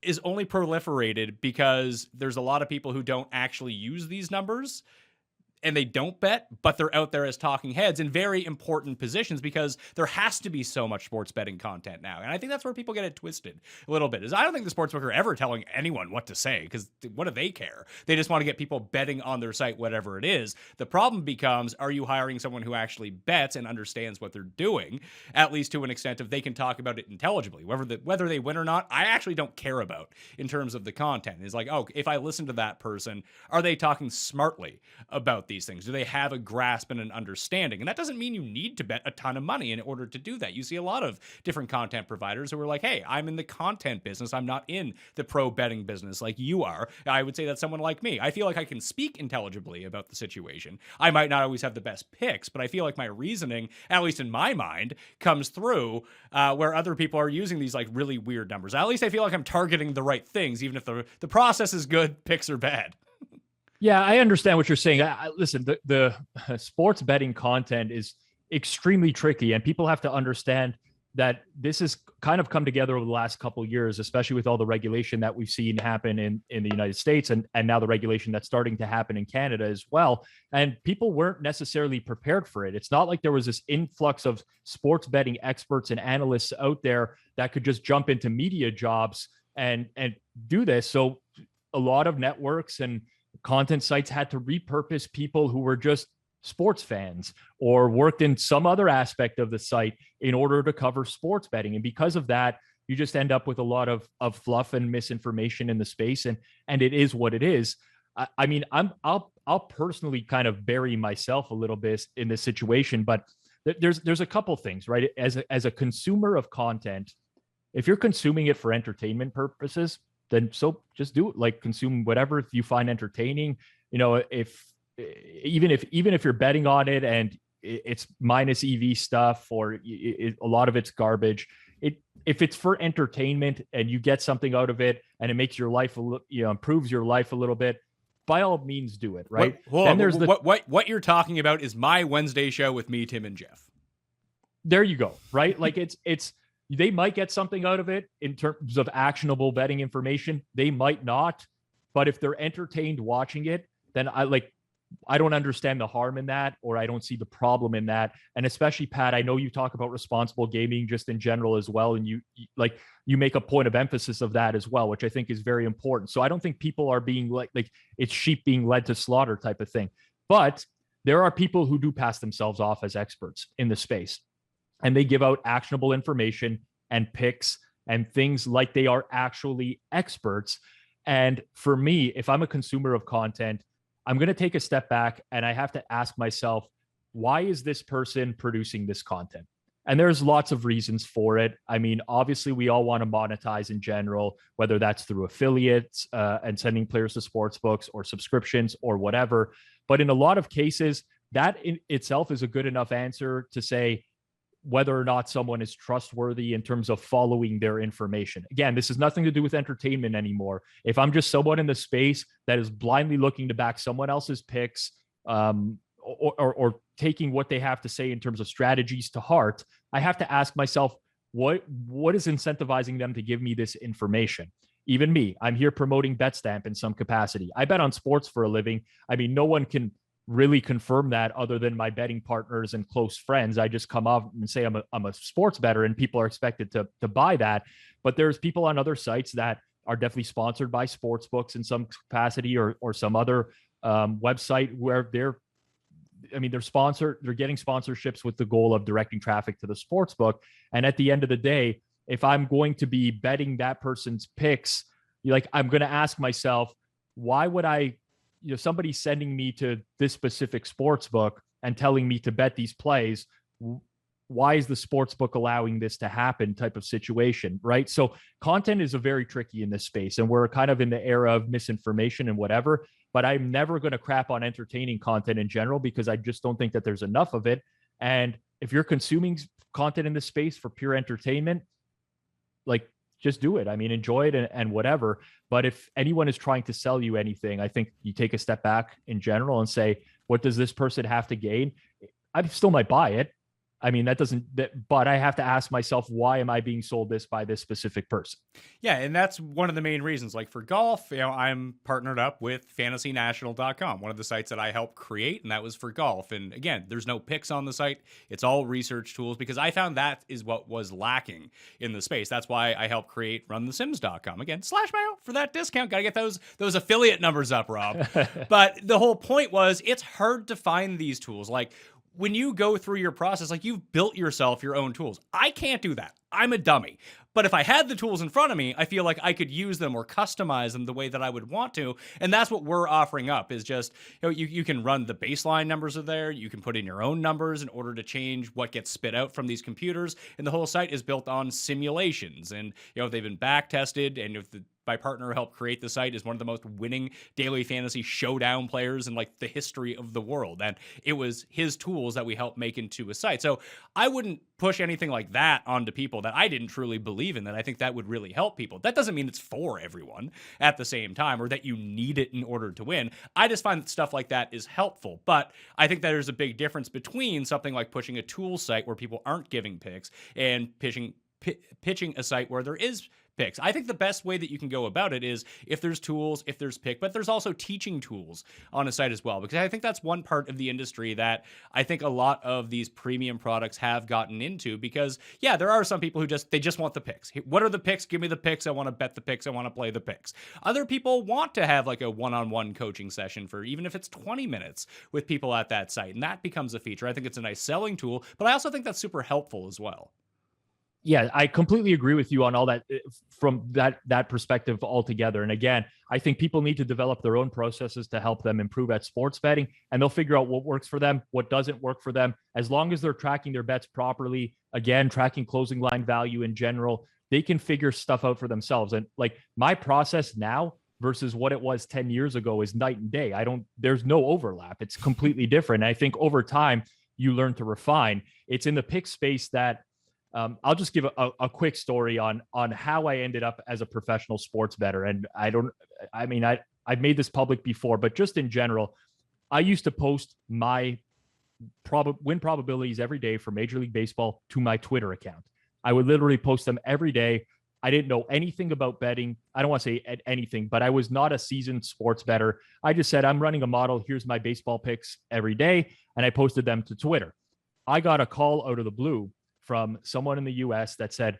S3: is only proliferated because there's a lot of people who don't actually use these numbers and they don't bet, but they're out there as talking heads in very important positions because there has to be so much sports betting content now. And I think that's where people get it twisted a little bit. Is I don't think the sportsbook are ever telling anyone what to say, because what do they care? They just want to get people betting on their site, whatever it is. The problem becomes, are you hiring someone who actually bets and understands what they're doing, at least to an extent of they can talk about it intelligibly. Whether they win or not, I actually don't care about in terms of the content. It's like, oh, if I listen to that person, are they talking smartly about these things? Do they have a grasp and an understanding? And that doesn't mean you need to bet a ton of money in order to do that. You see a lot of different content providers who are like, hey, I'm in the content business. I'm not in the pro betting business like you are. I would say that's someone like me. I feel like I can speak intelligibly about the situation. I might not always have the best picks, but I feel like my reasoning, at least in my mind, comes through where other people are using these like really weird numbers. At least I feel like I'm targeting the right things, even if the process is good, picks are bad.
S4: Yeah, I understand what you're saying. Listen, the sports betting content is extremely tricky, and people have to understand that this has kind of come together over the last couple of years, especially with all the regulation that we've seen happen in the United States and now the regulation that's starting to happen in Canada as well. And people weren't necessarily prepared for it. It's not like there was this influx of sports betting experts and analysts out there that could just jump into media jobs and do this. So a lot of networks and content sites had to repurpose people who were just sports fans or worked in some other aspect of the site in order to cover sports betting. And because of that, you just end up with a lot of fluff and misinformation in the space. And it is what it is. I mean, I'll personally kind of bury myself a little bit in this situation, but there's a couple things, right? As a consumer of content, if you're consuming it for entertainment purposes, then so just do it. Like, consume whatever you find entertaining. You know, even if you're betting on it and it's minus EV stuff or a lot of it's garbage, if it's for entertainment and you get something out of it and it makes your life improves your life a little bit, by all means do it, right?
S3: Then there's what you're talking about is my Wednesday show with me, Tim, and Jeff.
S4: There you go, right? Like it's they might get something out of it in terms of actionable betting information. They might not, but if they're entertained watching it, then I don't understand the harm in that, or I don't see the problem in that. And especially, Pat, I know you talk about responsible gaming just in general as well. And you make a point of emphasis of that as well, which I think is very important. So I don't think people are being like it's sheep being led to slaughter type of thing. But there are people who do pass themselves off as experts in the space, and they give out actionable information and picks and things like they are actually experts. And for me, if I'm a consumer of content, I'm going to take a step back and I have to ask myself, why is this person producing this content? And there's lots of reasons for it. I mean, obviously, we all want to monetize in general, whether that's through affiliates and sending players to sports books or subscriptions or whatever. But in a lot of cases, that in itself is a good enough answer to say whether or not someone is trustworthy in terms of following their information. Again, this has nothing to do with entertainment anymore. If I'm just someone in the space that is blindly looking to back someone else's picks, or taking what they have to say in terms of strategies to heart, I have to ask myself, what is incentivizing them to give me this information? Even me, I'm here promoting BetStamp in some capacity. I bet on sports for a living. I mean, no one can really confirm that other than my betting partners and close friends. I just come up and say I'm a sports bettor, and people are expected to buy that. But there's people on other sites that are definitely sponsored by sports books in some capacity or some other website where they're sponsored. They're getting sponsorships with the goal of directing traffic to the sports book. And at the end of the day, if I'm going to be betting that person's picks, I'm going to ask myself, why would I, somebody sending me to this specific sports book and telling me to bet these plays, why is the sports book allowing this to happen type of situation, right? So content is a very tricky in this space, and we're kind of in the era of misinformation and whatever, but I'm never going to crap on entertaining content in general because I just don't think that there's enough of it. And if you're consuming content in this space for pure entertainment, just do it. I mean, enjoy it and whatever. But if anyone is trying to sell you anything, I think you take a step back in general and say, what does this person have to gain? I still might buy it. I mean, but I have to ask myself, why am I being sold this by this specific person?
S3: Yeah, and that's one of the main reasons. Like for golf, I'm partnered up with fantasynational.com, one of the sites that I helped create, and that was for golf. And again, there's no picks on the site. It's all research tools because I found that is what was lacking in the space. That's why I helped create runthesims.com. Again, /Mayo for that discount. Got to get those affiliate numbers up, Rob. But the whole point was it's hard to find these tools. Like when you go through your process, you've built yourself your own tools. I can't do that. I'm a dummy. But if I had the tools in front of me, I feel like I could use them or customize them the way that I would want to. And that's what we're offering up is just, you can run the baseline numbers are there. You can put in your own numbers in order to change what gets spit out from these computers. And the whole site is built on simulations. And, they've been back tested. And if my partner who helped create the site is one of the most winning daily fantasy showdown players in the history of the world. And it was his tools that we helped make into a site. So I wouldn't push anything like that onto people that I didn't truly believe in, that I think that would really help people. That doesn't mean it's for everyone at the same time or that you need it in order to win. I just find that stuff like that is helpful. But I think that there's a big difference between something like pushing a tool site where people aren't giving picks and pitching a site where there is picks. I think the best way that you can go about it is if there's tools, if there's pick, but there's also teaching tools on a site as well, because I think that's one part of the industry that I think a lot of these premium products have gotten into because, yeah, there are some people who just want the picks. What are the picks? Give me the picks. I want to bet the picks. I want to play the picks. Other people want to have a one-on-one coaching session for even if it's 20 minutes with people at that site, and that becomes a feature. I think it's a nice selling tool, but I also think that's super helpful as well.
S4: Yeah, I completely agree with you on all that from that perspective altogether. And again, I think people need to develop their own processes to help them improve at sports betting, and they'll figure out what works for them, what doesn't work for them. As long as they're tracking their bets properly, again, tracking closing line value in general, they can figure stuff out for themselves. And my process now versus what it was 10 years ago is night and day. There's no overlap. It's completely different. And I think over time, you learn to refine. It's in the pick space that I'll just give a quick story on how I ended up as a professional sports bettor. And I've made this public before, but just in general, I used to post my win probabilities every day for Major League Baseball to my Twitter account. I would literally post them every day. I didn't know anything about betting. I don't want to say anything, but I was not a seasoned sports bettor. I just said, I'm running a model. Here's my baseball picks every day. And I posted them to Twitter. I got a call out of the blue from someone in the US that said,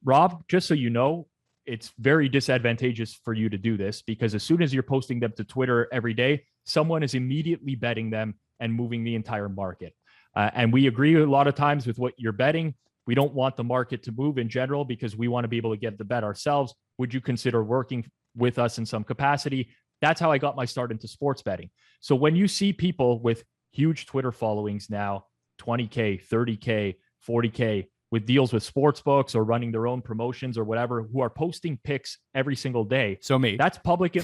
S4: Rob, just so you know, it's very disadvantageous for you to do this because as soon as you're posting them to Twitter every day, someone is immediately betting them and moving the entire market. And we agree a lot of times with what you're betting. We don't want the market to move in general because we want to be able to get the bet ourselves. Would you consider working with us in some capacity? That's how I got my start into sports betting. So when you see people with huge Twitter followings now, 20K, 30K, 40K, with deals with sports books or running their own promotions or whatever, who are posting picks every single day.
S3: So me.
S4: That's public.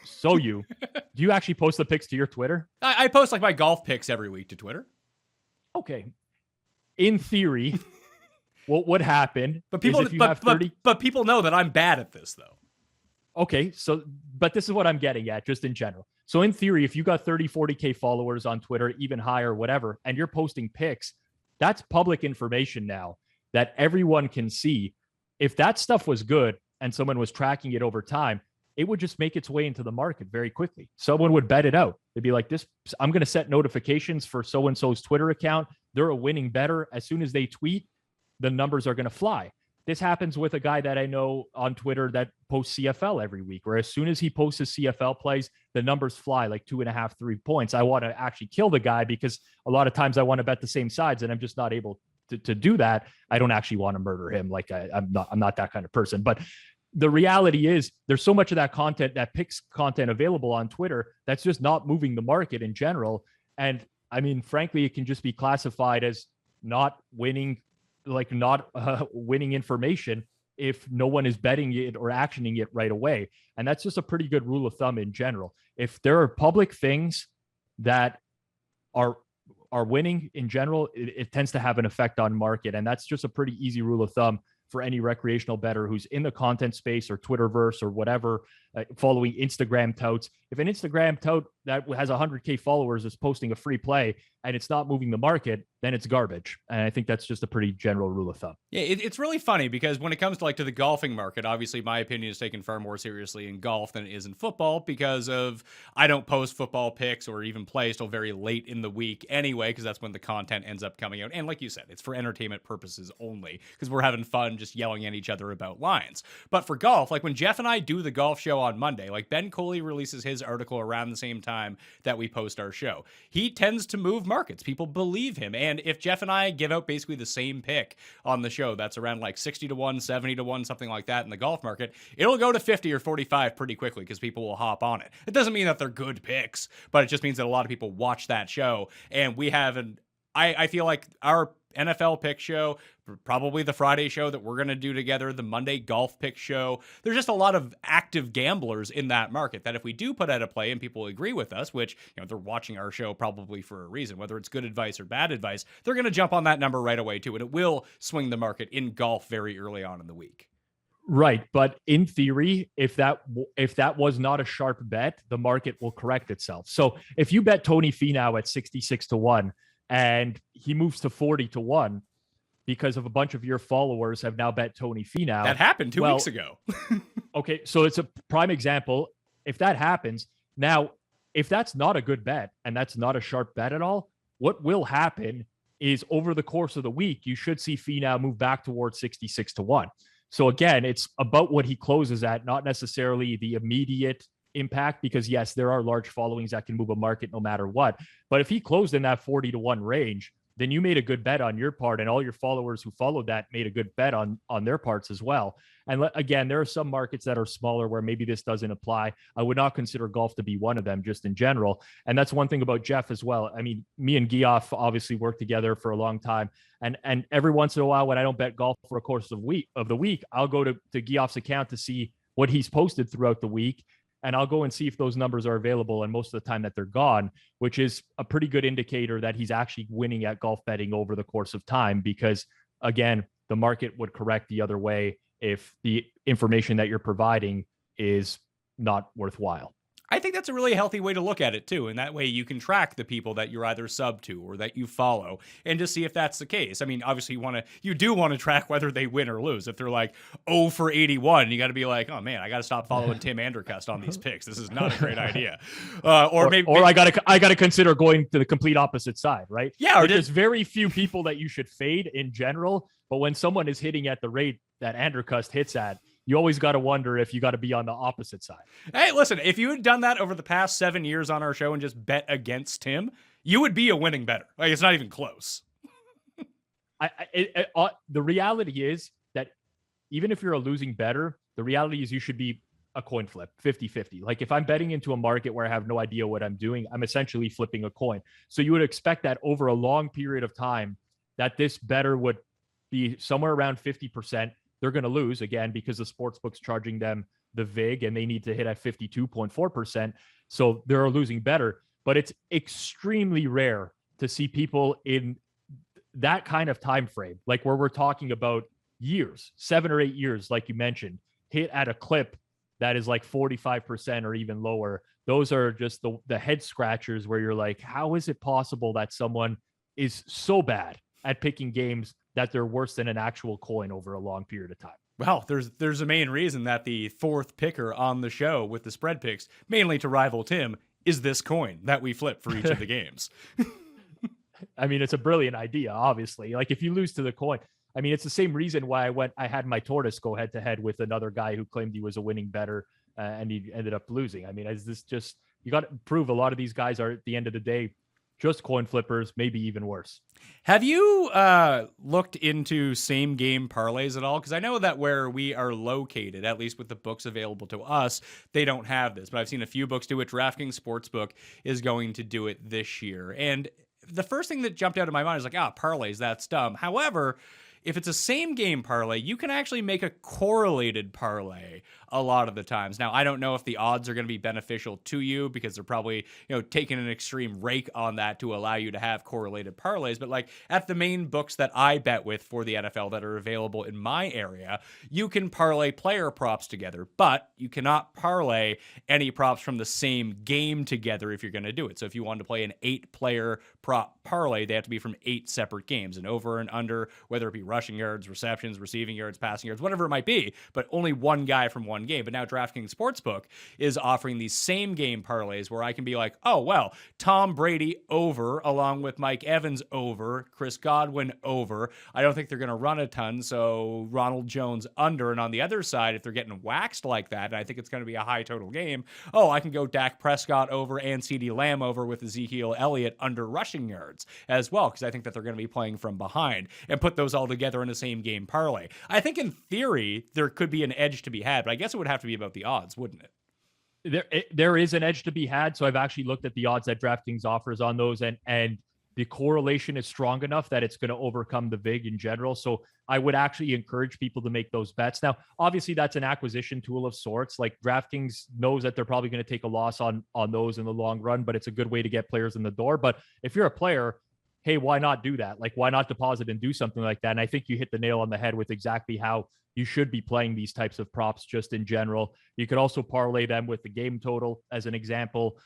S4: So you. Do you actually post the picks to your Twitter?
S3: I post like my golf picks every week to Twitter.
S4: Okay. In theory, what would happen?
S3: But people,
S4: is if you have 30...
S3: but people know that I'm bad at this, though.
S4: Okay, so, but this is what I'm getting at, just in general. So in theory, if you got 30, 40K followers on Twitter, even higher, whatever, and you're posting picks, that's public information now that everyone can see. If that stuff was good and someone was tracking it over time, it would just make its way into the market very quickly. Someone would bet it out. They'd be like, "This, I'm going to set notifications for so-and-so's Twitter account. They're a winning bettor. As soon as they tweet, the numbers are going to fly." This happens with a guy that I know on Twitter that posts CFL every week, where as soon as he posts his CFL plays, the numbers fly like 2.5, 3 points. I want to actually kill the guy because a lot of times I want to bet the same sides and I'm just not able to do that. I don't actually want to murder him. Like I'm not that kind of person. But the reality is there's so much of that content, that picks content available on Twitter that's just not moving the market in general. And I mean, frankly, it can just be classified as not winning, like not winning information if no one is betting it or actioning it right away. And that's just a pretty good rule of thumb in general. If there are public things that are winning in general, it tends to have an effect on market. And that's just a pretty easy rule of thumb for any recreational bettor who's in the content space or Twitterverse or whatever, following Instagram touts. If an Instagram tout that has 100K followers is posting a free play and it's not moving the market, then it's garbage. And I think that's just a pretty general rule of thumb.
S3: Yeah, it's really funny because when it comes to the golfing market, obviously my opinion is taken far more seriously in golf than it is in football because of I don't post football picks or even plays till very late in the week anyway, because that's when the content ends up coming out. And like you said, it's for entertainment purposes only because we're having fun just yelling at each other about lines. But for golf, like when Jeff and I do the golf show on Monday, like Ben Coley releases his article around the same time that we post our show. He tends to move markets. People believe him. And if Jeff and I give out basically the same pick on the show, that's around like 60 to 1, 70 to 1, something like that in the golf market, it'll go to 50 or 45 pretty quickly because people will hop on it. It doesn't mean that they're good picks, but it just means that a lot of people watch that show. And we have I feel like our NFL pick show, probably the Friday show that we're going to do together, the Monday golf pick show. There's just a lot of active gamblers in that market that if we do put out a play and people agree with us, which, they're watching our show probably for a reason, whether it's good advice or bad advice, they're going to jump on that number right away too. And it will swing the market in golf very early on in the week.
S4: Right. But in theory, if that was not a sharp bet, the market will correct itself. So if you bet Tony Finau at 66 to 1 and he moves to 40 to 1 because of a bunch of your followers have now bet Tony Finau.
S3: That happened 2 weeks ago.
S4: Okay. So it's a prime example. If that happens now, if that's not a good bet and that's not a sharp bet at all, what will happen is over the course of the week, you should see Finau move back towards 66 to 1. So again, it's about what he closes at, not necessarily the immediate impact, because yes, there are large followings that can move a market no matter what. But if he closed in that 40 to 1 range, then you made a good bet on your part, and all your followers who followed that made a good bet on their parts as well. And again, there are some markets that are smaller where maybe this doesn't apply. I would not consider golf to be one of them, just in general. And that's one thing about Jeff as well. I mean, me and Geoff obviously worked together for a long time. And every once in a while, when I don't bet golf for a course of the week, I'll go to Geoff's account to see what he's posted throughout the week. And I'll go and see if those numbers are available. And most of the time that they're gone, which is a pretty good indicator that he's actually winning at golf betting over the course of time. Because again, the market would correct the other way if the information that you're providing is not worthwhile.
S3: I think that's a really healthy way to look at it too. And that way you can track the people that you're either sub to or that you follow and just see if that's the case. I mean, obviously you do want to track whether they win or lose. If they're like 0 for 81, you got to be like, oh man, I got to stop following Tim Andercust on these picks. This is not a great idea. Or
S4: I got to consider going to the complete opposite side, right?
S3: Yeah. Or
S4: there's very few people that you should fade in general, but when someone is hitting at the rate that Andercust hits at, you always got to wonder if you got to be on the opposite side.
S3: Hey, listen, if you had done that over the past 7 years on our show and just bet against him, you would be a winning bettor. Like, it's not even close.
S4: The reality is that even if you're a losing bettor, the reality is you should be a coin flip, 50-50. Like if I'm betting into a market where I have no idea what I'm doing, I'm essentially flipping a coin. So you would expect that over a long period of time that this bettor would be somewhere around 50%. They're going to lose again because the sportsbook's charging them the VIG and they need to hit at 52.4%. So they're a losing bettor, but it's extremely rare to see people in that kind of time frame, like where we're talking about years, 7 or 8 years, like you mentioned, hit at a clip that is like 45% or even lower. Those are just the head scratchers where you're like, how is it possible that someone is so bad at picking games that they're worse than an actual coin over a long period of time?
S3: Well, there's a main reason that the fourth picker on the show with the spread picks, mainly to rival Tim, is this coin that we flip for each of the games.
S4: I mean, it's a brilliant idea, obviously. Like if you lose to the coin, I mean, it's the same reason why I had my tortoise go head to head with another guy who claimed he was a winning bettor and he ended up losing. I mean, is this just, you got to prove a lot of these guys are at the end of the day just coin flippers, maybe even worse.
S3: Have you looked into same game parlays at all? Because I know that where we are located, at least with the books available to us, they don't have this. But I've seen a few books do it. DraftKings Sportsbook is going to do it this year. And the first thing that jumped out of my mind is like, parlays, that's dumb. However, if it's a same game parlay, you can actually make a correlated parlay a lot of the times. Now, I don't know if the odds are going to be beneficial to you because they're probably, taking an extreme rake on that to allow you to have correlated parlays. But like at the main books that I bet with for the NFL that are available in my area, you can parlay player props together, but you cannot parlay any props from the same game together if you're going to do it. So if you wanted to play an 8-player prop parlay, they have to be from 8 separate games, and over and under, whether it be rushing yards, receptions, receiving yards, passing yards, whatever it might be, but only one guy from one game. But now DraftKings Sportsbook is offering these same game parlays where I can be like, oh, well, Tom Brady over along with Mike Evans over, Chris Godwin over. I don't think they're going to run a ton, so Ronald Jones under. And on the other side, if they're getting waxed like that, and I think it's going to be a high total game, I can go Dak Prescott over and CeeDee Lamb over with Ezekiel Elliott under rushing yards as well, because I think that they're going to be playing from behind, and put those all together in the same game parlay. I think in theory, there could be an edge to be had, but I guess it would have to be about the odds, wouldn't it?
S4: There is an edge to be had. So I've actually looked at the odds that DraftKings offers on those, and the correlation is strong enough that it's going to overcome the VIG in general. So I would actually encourage people to make those bets. Now, obviously, that's an acquisition tool of sorts. Like DraftKings knows that they're probably going to take a loss on those in the long run, but it's a good way to get players in the door. But if you're a player, hey, why not do that? Like, why not deposit and do something like that? And I think you hit the nail on the head with exactly how you should be playing these types of props just in general. You could also parlay them with the game total as an example.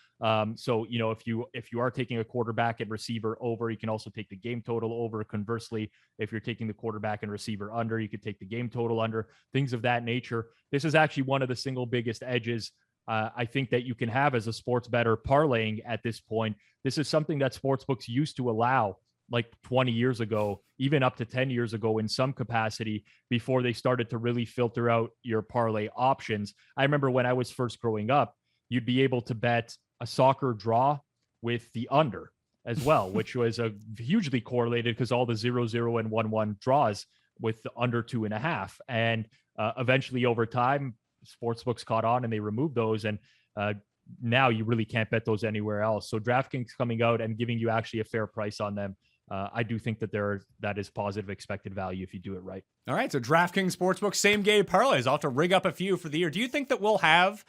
S4: So, if you are taking a quarterback and receiver over, you can also take the game total over. Conversely, if you're taking the quarterback and receiver under, you could take the game total under, things of that nature. This is actually one of the single biggest edges I think that you can have as a sports bettor parlaying at this point. This is something that sportsbooks used to allow like 20 years ago, even up to 10 years ago in some capacity, before they started to really filter out your parlay options. I remember when I was first growing up, you'd be able to bet a soccer draw with the under as well, which was a hugely correlated because all the 0-0 and 1-1 draws with the under 2.5. And eventually over time, sportsbooks caught on and they removed those. And now you really can't bet those anywhere else. So DraftKings coming out and giving you actually a fair price on them, I do think that that is positive expected value if you do it right.
S3: All right, so DraftKings Sportsbook, same game parlays. I'll have to rig up a few for the year. Do you think that we'll have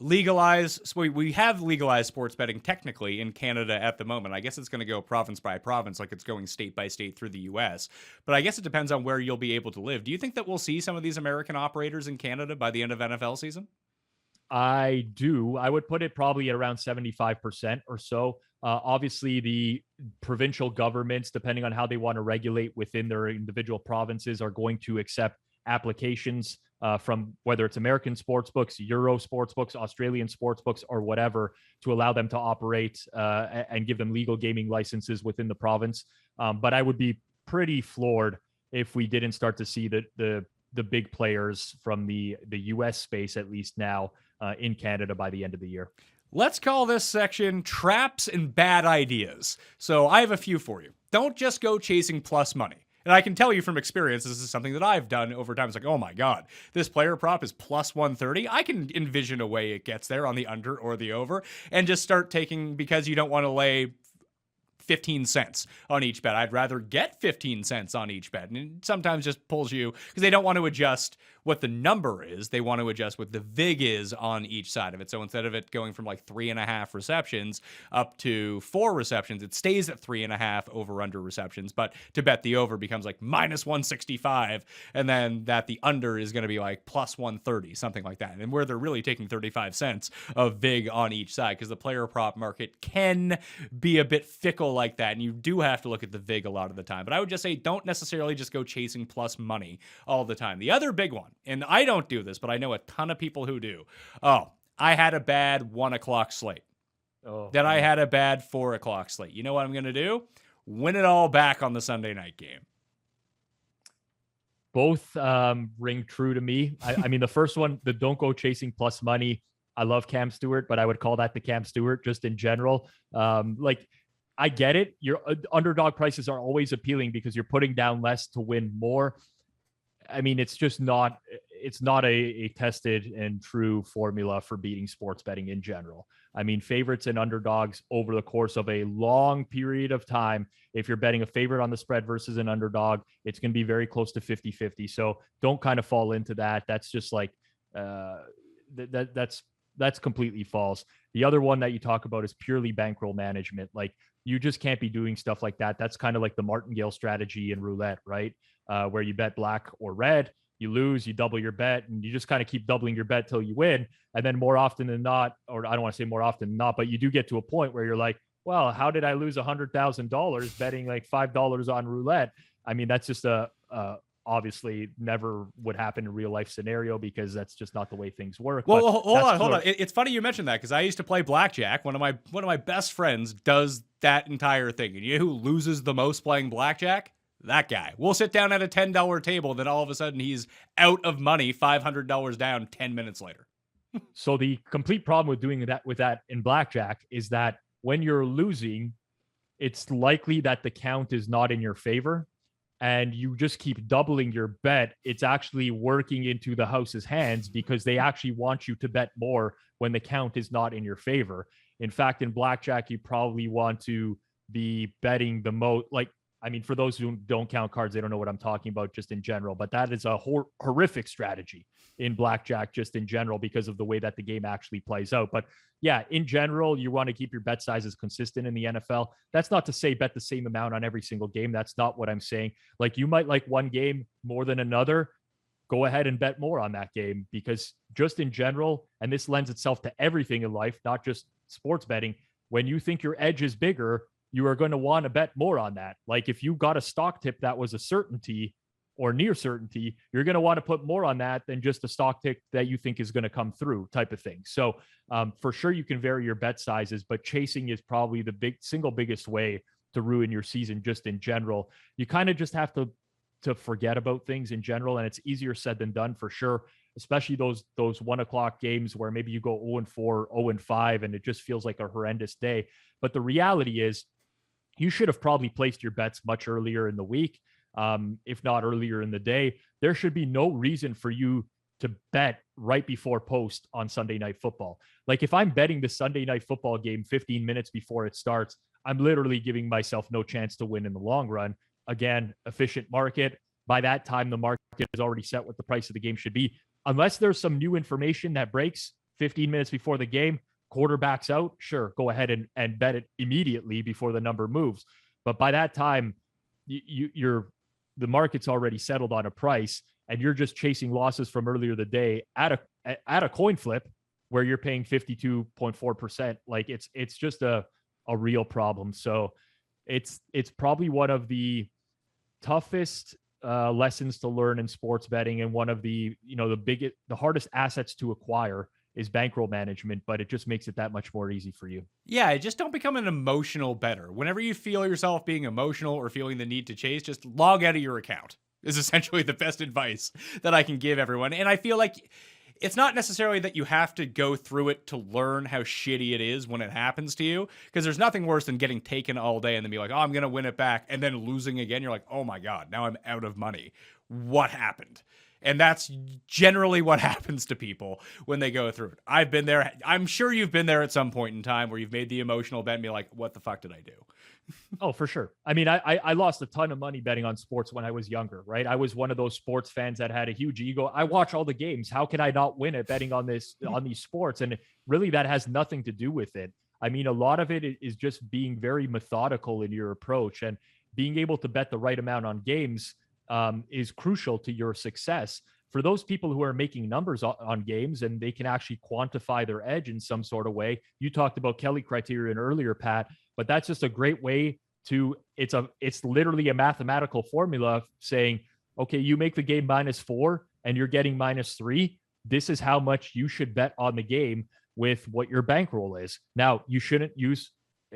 S3: we have legalized sports betting technically in Canada at the moment? I guess it's going to go province by province, like it's going state by state through the US, but I guess it depends on where you'll be able to live. Do you think that we'll see some of these American operators in Canada by the end of NFL season?
S4: I do. I would put it probably at around 75% or so. Obviously, the provincial governments, depending on how they want to regulate within their individual provinces, are going to accept applications from whether it's American sports books, Euro sports books, Australian sports books, or whatever, to allow them to operate and give them legal gaming licenses within the province. But I would be pretty floored if we didn't start to see the big players from the US space, at least now, in Canada by the end of the year.
S3: Let's call this section Traps and Bad Ideas. So I have a few for you. Don't just go chasing plus money. And I can tell you from experience, this is something that I've done over time. It's like, oh my God, this player prop is plus 130. I can envision a way it gets there on the under or the over, and just start taking, because you don't want to lay 15 cents on each bet. I'd rather get 15 cents on each bet. And it sometimes just pulls you, because they don't want to adjust what the number is. They want to adjust what the VIG is on each side of it. So instead of it going from like 3.5 receptions up to 4 receptions, it stays at 3.5 over under receptions. But to bet the over becomes like minus 165. And then that the under is going to be like plus 130, something like that. And where they're really taking 35 cents of VIG on each side, because the player prop market can be a bit fickle like that. And you do have to look at the VIG a lot of the time. But I would just say don't necessarily just go chasing plus money all the time. The other big one, and I don't do this, but I know a ton of people who do. Oh, I had a bad 1 o'clock slate. Then I had a bad 4 o'clock slate. You know what I'm going to do? Win it all back on the Sunday night game.
S4: Both ring true to me. I mean, the first one, the don't go chasing plus money. I love Cam Stewart, but I would call that the Cam Stewart just in general. Like, I get it. Your underdog prices are always appealing because you're putting down less to win more. I mean, it's just not, it's not a tested and true formula for beating sports betting in general. I mean, favorites and underdogs over the course of a long period of time, if you're betting a favorite on the spread versus an underdog, it's going to be very close to 50-50. So don't kind of fall into that. That's just like, that's completely false. The other one that you talk about is purely bankroll management. Like, you just can't be doing stuff like that. That's kind of like the martingale strategy in roulette, right? Where you bet black or red, you lose, you double your bet, and you just kind of keep doubling your bet till you win. And then more often than not, or I don't want to say more often than not, but you do get to a point where you're like, well, how did I lose $100,000 betting like $5 on roulette? I mean, that's just obviously never would happen in real life scenario, because that's just not the way things work.
S3: Well, hold on. It's funny you mentioned that, because I used to play blackjack. One of my best friends does that entire thing. And you know who loses the most playing blackjack? That guy. We'll sit down at a $10 table, then all of a sudden he's out of money, $500 down 10 minutes later.
S4: So the complete problem with doing that in blackjack is that when you're losing, it's likely that the count is not in your favor, and you just keep doubling your bet. It's actually working into the house's hands, because they actually want you to bet more when the count is not in your favor. In fact, in blackjack, you probably want to be betting the most. Like, I mean, for those who don't count cards, they don't know what I'm talking about just in general, but that is a horrific strategy in blackjack just in general, because of the way that the game actually plays out. But yeah, in general, you want to keep your bet sizes consistent in the NFL. That's not to say bet the same amount on every single game. That's not what I'm saying. Like, you might like one game more than another. Go ahead and bet more on that game, because just in general, and this lends itself to everything in life, not just sports betting, when you think your edge is bigger, you are going to want to bet more on that. Like, if you got a stock tip that was a certainty or near certainty, you're going to want to put more on that than just a stock tip that you think is going to come through, type of thing. So for sure, you can vary your bet sizes, but chasing is probably the single biggest way to ruin your season just in general. You kind of just have to forget about things in general, and it's easier said than done for sure, especially those 1 o'clock games where maybe you go 0-4, 0-5, and it just feels like a horrendous day. But the reality is, you should have probably placed your bets much earlier in the week, if not earlier in the day. There should be no reason for you to bet right before post on Sunday Night Football. Like, if I'm betting the Sunday Night Football game 15 minutes before it starts, I'm literally giving myself no chance to win in the long run. Again, efficient market. By that time, the market is already set what the price of the game should be. Unless there's some new information that breaks 15 minutes before the game, quarterback's out, sure, go ahead and bet it immediately before the number moves. But by that time, the market's already settled on a price, and you're just chasing losses from earlier the day at a coin flip. where you're paying 52.4%. Like it's just a real problem. So it's probably one of the toughest lessons to learn in sports betting, and one of the the hardest assets to acquire is bankroll management, but it just makes it that much more easy for you.
S3: Yeah, just don't become an emotional bettor. Whenever you feel yourself being emotional or feeling the need to chase, just log out of your account is essentially the best advice that I can give everyone. And I feel like it's not necessarily that you have to go through it to learn how shitty it is when it happens to you, because there's nothing worse than getting taken all day and then be like, oh, I'm going to win it back, and then losing again. You're like, oh my God, now I'm out of money. What happened? And that's generally what happens to people when they go through it. I've been there. I'm sure you've been there at some point in time where you've made the emotional bet and be like, what the fuck did I do?
S4: Oh, for sure. I mean, I lost a ton of money betting on sports when I was younger, right? I was one of those sports fans that had a huge ego. I watch all the games. How can I not win at betting on these sports? And really, that has nothing to do with it. I mean, a lot of it is just being very methodical in your approach, and being able to bet the right amount on games is crucial to your success. For those people who are making numbers on games and they can actually quantify their edge in some sort of way, you talked about Kelly Criterion earlier, Pat, but that's just a great way to, it's literally a mathematical formula saying, okay, you make the game -4 and you're getting -3. This is how much you should bet on the game with what your bankroll is. Now, you shouldn't use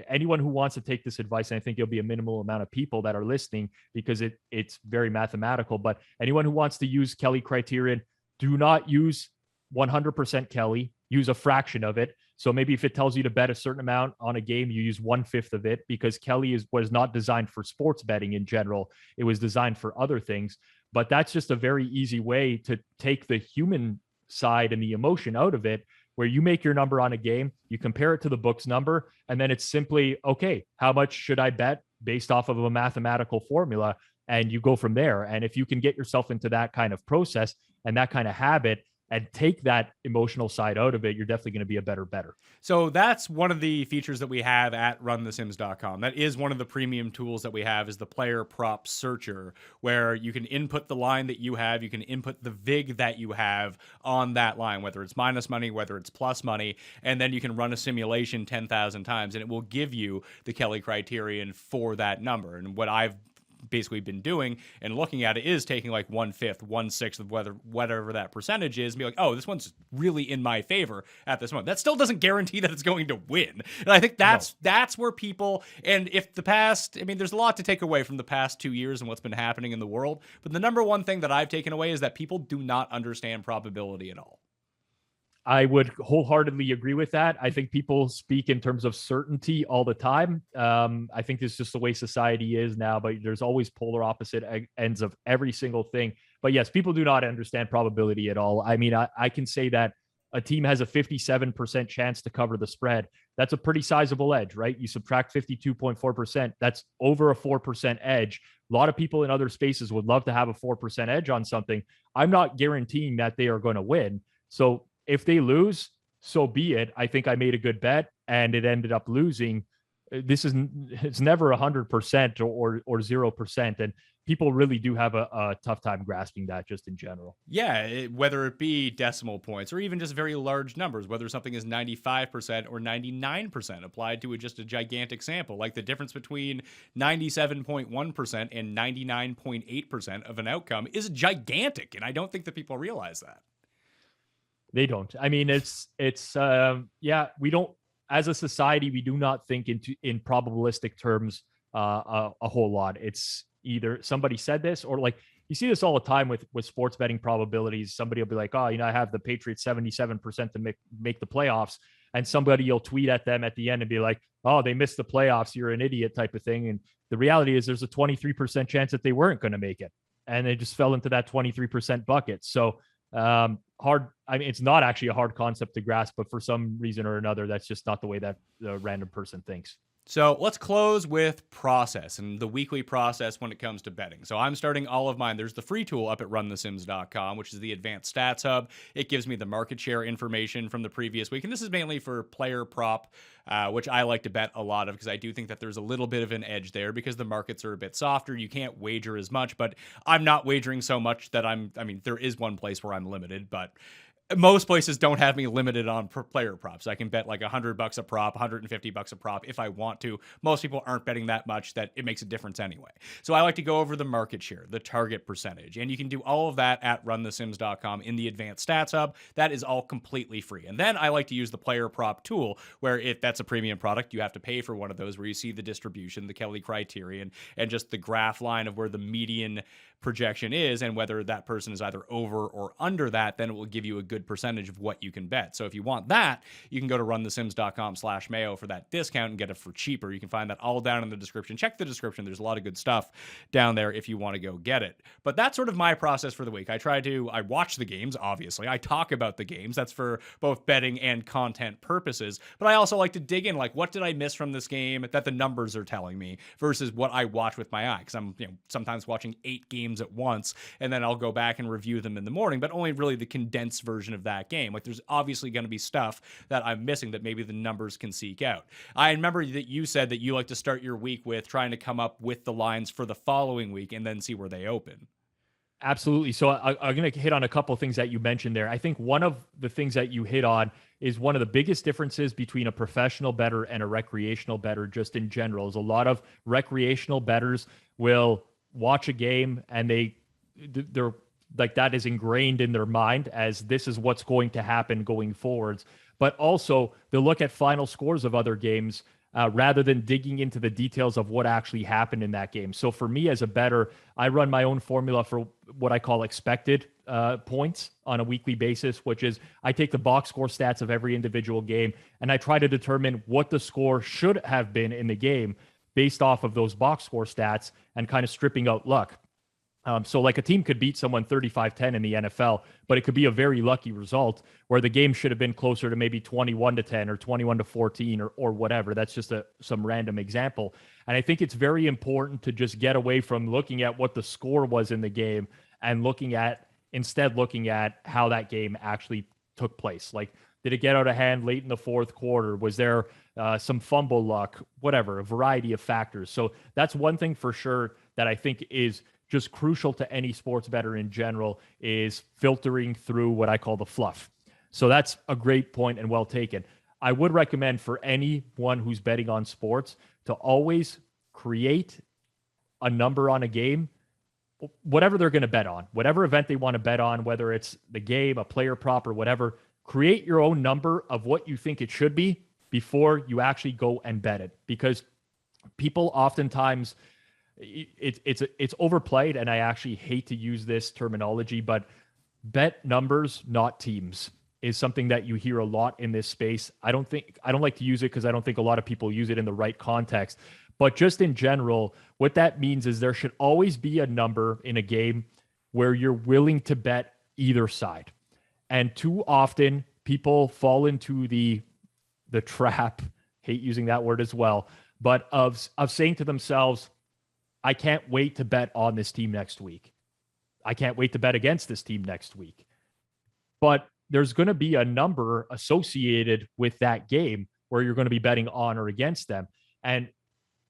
S4: anyone who wants to take this advice, and I think it'll be a minimal amount of people that are listening because it's very mathematical, but anyone who wants to use Kelly Criterion, do not use 100% Kelly, use a fraction of it. So maybe if it tells you to bet a certain amount on a game, you use 1/5 of it, because Kelly was not designed for sports betting in general. It was designed for other things. But that's just a very easy way to take the human side and the emotion out of it, where you make your number on a game, you compare it to the book's number, and then it's simply, okay, how much should I bet based off of a mathematical formula? And you go from there. And if you can get yourself into that kind of process and that kind of habit and take that emotional side out of it, you're definitely going to be a better bettor.
S3: So that's one of the features that we have at runthesims.com. That is one of the premium tools that we have, is the player prop searcher, where you can input the line that you have, you can input the VIG that you have on that line, whether it's minus money, whether it's plus money, and then you can run a simulation 10,000 times, and it will give you the Kelly Criterion for that number. And what I've basically been doing and looking at it is taking like 1/5, 1/6 of whatever that percentage is, and be like, oh, this one's really in my favor at this moment. That still doesn't guarantee that it's going to win. And I think that's where people, and if the past, I mean, there's a lot to take away from the past 2 years and what's been happening in the world, but the number one thing that I've taken away is that people do not understand probability at all.
S4: I would wholeheartedly agree with that. I think people speak in terms of certainty all the time. I think this is just the way society is now, but there's always polar opposite ends of every single thing. But yes, people do not understand probability at all. I mean, I can say that a team has a 57% chance to cover the spread. That's a pretty sizable edge, right? You subtract 52.4%. That's over a 4% edge. A lot of people in other spaces would love to have a 4% edge on something. I'm not guaranteeing that they are going to win. So if they lose, so be it. I think I made a good bet and it ended up losing. It's never 100% or 0%. And people really do have a tough time grasping that just in general.
S3: Yeah, whether it be decimal points or even just very large numbers, whether something is 95% or 99% applied to just a gigantic sample. Like the difference between 97.1% and 99.8% of an outcome is gigantic. And I don't think that people realize that.
S4: They don't. I mean, we don't, as a society, we do not think in probabilistic terms a whole lot. It's either somebody said this, or like you see this all the time with sports betting probabilities. Somebody will be like, oh, I have the Patriots 77% to make the playoffs. And somebody will tweet at them at the end and be like, oh, they missed the playoffs, you're an idiot type of thing. And the reality is there's a 23% chance that they weren't going to make it. And they just fell into that 23% bucket. So hard. I mean, it's not actually a hard concept to grasp, but for some reason or another, that's just not the way that the random person thinks.
S3: So let's close with process and the weekly process when it comes to betting. So I'm starting all of mine. There's the free tool up at runthesims.com, which is the advanced stats hub. It gives me the market share information from the previous week. And this is mainly for player prop which I like to bet a lot of because I do think that there's a little bit of an edge there because the markets are a bit softer. You can't wager as much, but I'm not wagering so much that I mean, there is one place where I'm limited, but most places don't have me limited on player props. I can bet like $100 a prop, $150 a prop if I want to. Most people aren't betting that much that it makes a difference anyway. So I like to go over the market share, the target percentage, and you can do all of that at runthesims.com in the advanced stats hub. That is all completely free. And then I like to use the player prop tool where if that's a premium product, you have to pay for one of those where you see the distribution, the Kelly Criterion, and just the graph line of where the median projection is and whether that person is either over or under that, then it will give you a good percentage of what you can bet. So if you want that, you can go to runthesims.com/Mayo for that discount and get it for cheaper. You can find that all down in the description. Check the description. There's a lot of good stuff down there if you want to go get it. But that's sort of my process for the week. I watch the games, obviously. I talk about the games. That's for both betting and content purposes. But I also like to dig in, like, what did I miss from this game that the numbers are telling me versus what I watch with my eye? Because I'm sometimes watching 8 games at once, and then I'll go back and review them in the morning, but only really the condensed version of that game. Like, there's obviously going to be stuff that I'm missing that maybe the numbers can seek out. I remember that you said that you like to start your week with trying to come up with the lines for the following week and then see where they open.
S4: Absolutely. So I'm going to hit on a couple of things that you mentioned there. I think one of the things that you hit on is one of the biggest differences between a professional bettor and a recreational bettor just in general is a lot of recreational bettors will watch a game and they're like, that is ingrained in their mind as this is what's going to happen going forwards. But also they'll look at final scores of other games rather than digging into the details of what actually happened in that game. So for me as a bettor, I run my own formula for what I call expected points on a weekly basis, which is I take the box score stats of every individual game and I try to determine what the score should have been in the game based off of those box score stats and kind of stripping out luck. So like a team could beat someone 35-10 in the NFL, but it could be a very lucky result where the game should have been closer to maybe 21-10 or 21-14 or whatever. That's just some random example. And I think it's very important to just get away from looking at what the score was in the game and instead looking at how that game actually took place. Like, did it get out of hand late in the fourth quarter? Was there some fumble luck? Whatever, a variety of factors. So that's one thing for sure that I think is just crucial to any sports bettor in general is filtering through what I call the fluff. So that's a great point and well taken. I would recommend for anyone who's betting on sports to always create a number on a game, whatever they're going to bet on, whatever event they want to bet on, whether it's the game, a player prop or whatever, create your own number of what you think it should be before you actually go and bet it. Because people oftentimes, it's overplayed, and I actually hate to use this terminology, but bet numbers, not teams, is something that you hear a lot in this space. I don't like to use it because I don't think a lot of people use it in the right context. But just in general, what that means is there should always be a number in a game where you're willing to bet either side. And too often people fall into the trap, hate using that word as well, but of saying to themselves, I can't wait to bet on this team next week. I can't wait to bet against this team next week. But there's going to be a number associated with that game where you're going to be betting on or against them. And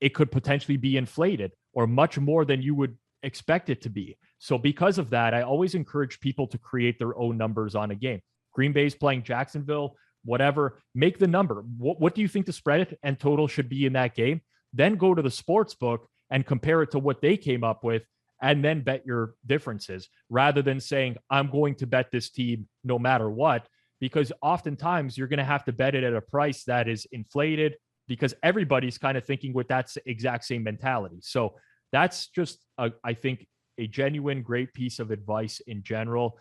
S4: it could potentially be inflated or much more than you would expect it to be. So because of that, I always encourage people to create their own numbers on a game. Green Bay's playing Jacksonville, whatever, make the number. What do you think the spread and total should be in that game? Then go to the Sportsbook and compare it to what they came up with and then bet your differences rather than saying, I'm going to bet this team no matter what, because oftentimes you're going to have to bet it at a price that is inflated because everybody's kind of thinking with that exact same mentality. So that's just, I think, a genuine great piece of advice in general.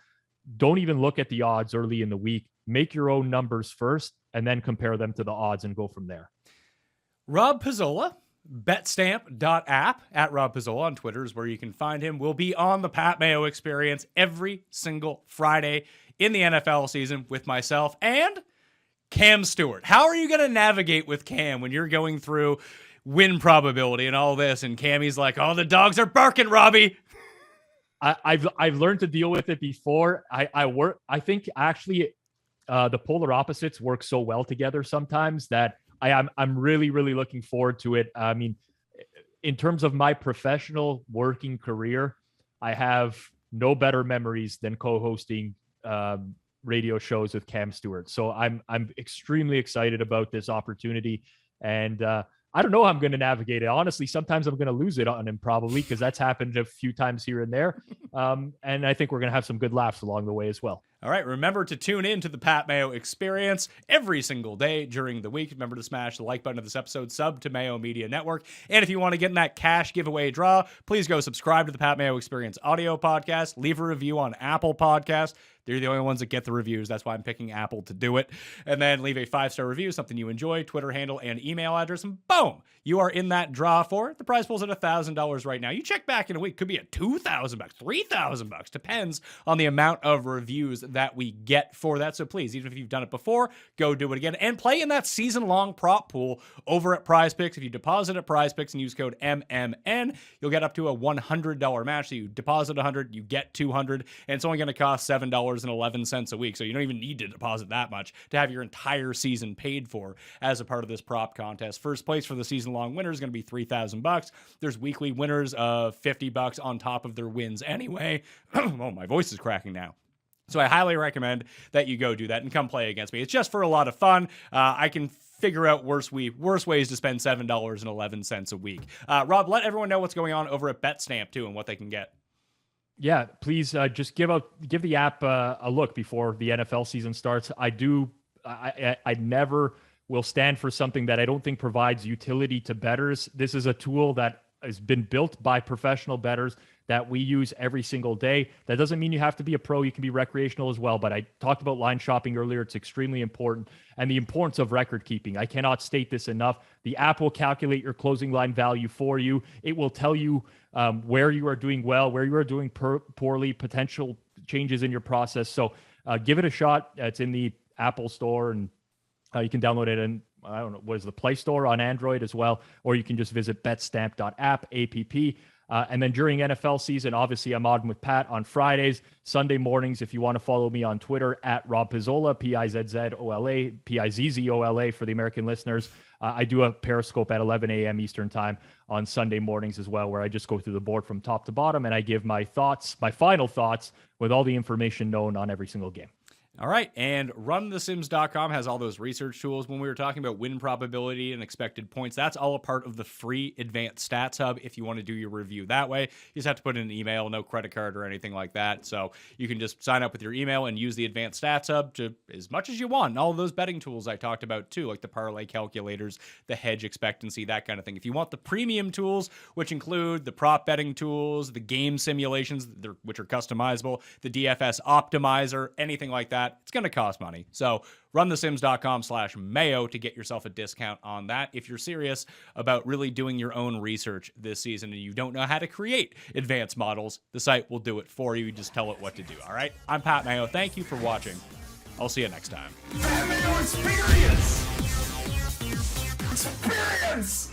S4: Don't even look at the odds early in the week. Make your own numbers first and then compare them to the odds and go from there.
S3: Rob Pizzola, betstamp.app, at Rob Pizzola on Twitter is where you can find him. We'll be on the Pat Mayo Experience every single Friday in the NFL season with myself and Cam Stewart. How are you going to navigate with Cam when you're going through win probability and all this? And Cammy's like, oh, the dogs are barking, Robbie.
S4: I've learned to deal with it before. I think actually the polar opposites work so well together sometimes that I'm really, really looking forward to it. I mean, in terms of my professional working career, I have no better memories than co-hosting radio shows with Cam Stewart. So I'm extremely excited about this opportunity, and I don't know how I'm going to navigate it. Honestly, sometimes I'm going to lose it on him probably, because that's happened a few times here and there. And I think we're going to have some good laughs along the way as well.
S3: All right, remember to tune in to the Pat Mayo Experience every single day during the week. Remember to smash the like button of this episode, sub to Mayo Media Network. And if you want to get in that cash giveaway draw, please go subscribe to the Pat Mayo Experience audio podcast. Leave a review on Apple Podcasts. They're the only ones that get the reviews. That's why I'm picking Apple to do it. And then leave a 5-star review, something you enjoy, Twitter handle, and email address, and boom, you are in that draw for it. The prize pool's at $1,000 right now. You check back in a week, could be at $2,000, $3,000, depends on the amount of reviews that we get for that. So please, even if you've done it before, go do it again and play in that season-long prop pool over at Prize Picks. If you deposit at Prize Picks and use code MMN, you'll get up to a $100 match. So you deposit $100, you get $200, and it's only going to cost $7.11 a week. So you don't even need to deposit that much to have your entire season paid for as a part of this prop contest. First place for the season-long winner is going to be $3,000. There's weekly winners of $50 on top of their wins anyway. Oh, my voice is cracking now. So I highly recommend that you go do that and come play against me. It's just for a lot of fun. I can figure out worse ways to spend $7.11 a week. Rob, let everyone know what's going on over at BetStamp too and what they can get.
S4: Yeah, please just give the app a look before the NFL season starts. I never will stand for something that I don't think provides utility to bettors. This is a tool that has been built by professional bettors that we use every single day. That doesn't mean you have to be a pro. You can be recreational as well. But I talked about line shopping earlier. It's extremely important. And the importance of record keeping. I cannot state this enough. The app will calculate your closing line value for you. It will tell you where you are doing well, where you are doing poorly, potential changes in your process. So give it a shot. It's in the Apple Store, and you can download it in, I don't know, what is the Play Store on Android as well, or you can just visit betstamp.app, app. And then during NFL season, obviously I'm on with Pat on Fridays, Sunday mornings. If you want to follow me on Twitter at Rob Pizzola, P-I-Z-Z-O-L-A, P-I-Z-Z-O-L-A for the American listeners. I do a Periscope at 11 a.m. Eastern time on Sunday mornings as well, where I just go through the board from top to bottom and I give my final thoughts with all the information known on every single game.
S3: All right, and runthesims.com has all those research tools. When we were talking about win probability and expected points, that's all a part of the free advanced stats hub if you want to do your review that way. You just have to put in an email, no credit card or anything like that. So you can just sign up with your email and use the advanced stats hub to as much as you want. And all of those betting tools I talked about too, like the parlay calculators, the hedge expectancy, that kind of thing. If you want the premium tools, which include the prop betting tools, the game simulations, which are customizable, the DFS optimizer, anything like that, it's going to cost money. So runthesims.com/Mayo to get yourself a discount on that. If you're serious about really doing your own research this season and you don't know how to create advanced models, the site will do it for you. You just tell it what to do. All right. I'm Pat Mayo. Thank you for watching. I'll see you next time.
S2: Pat Mayo Experience! Experience!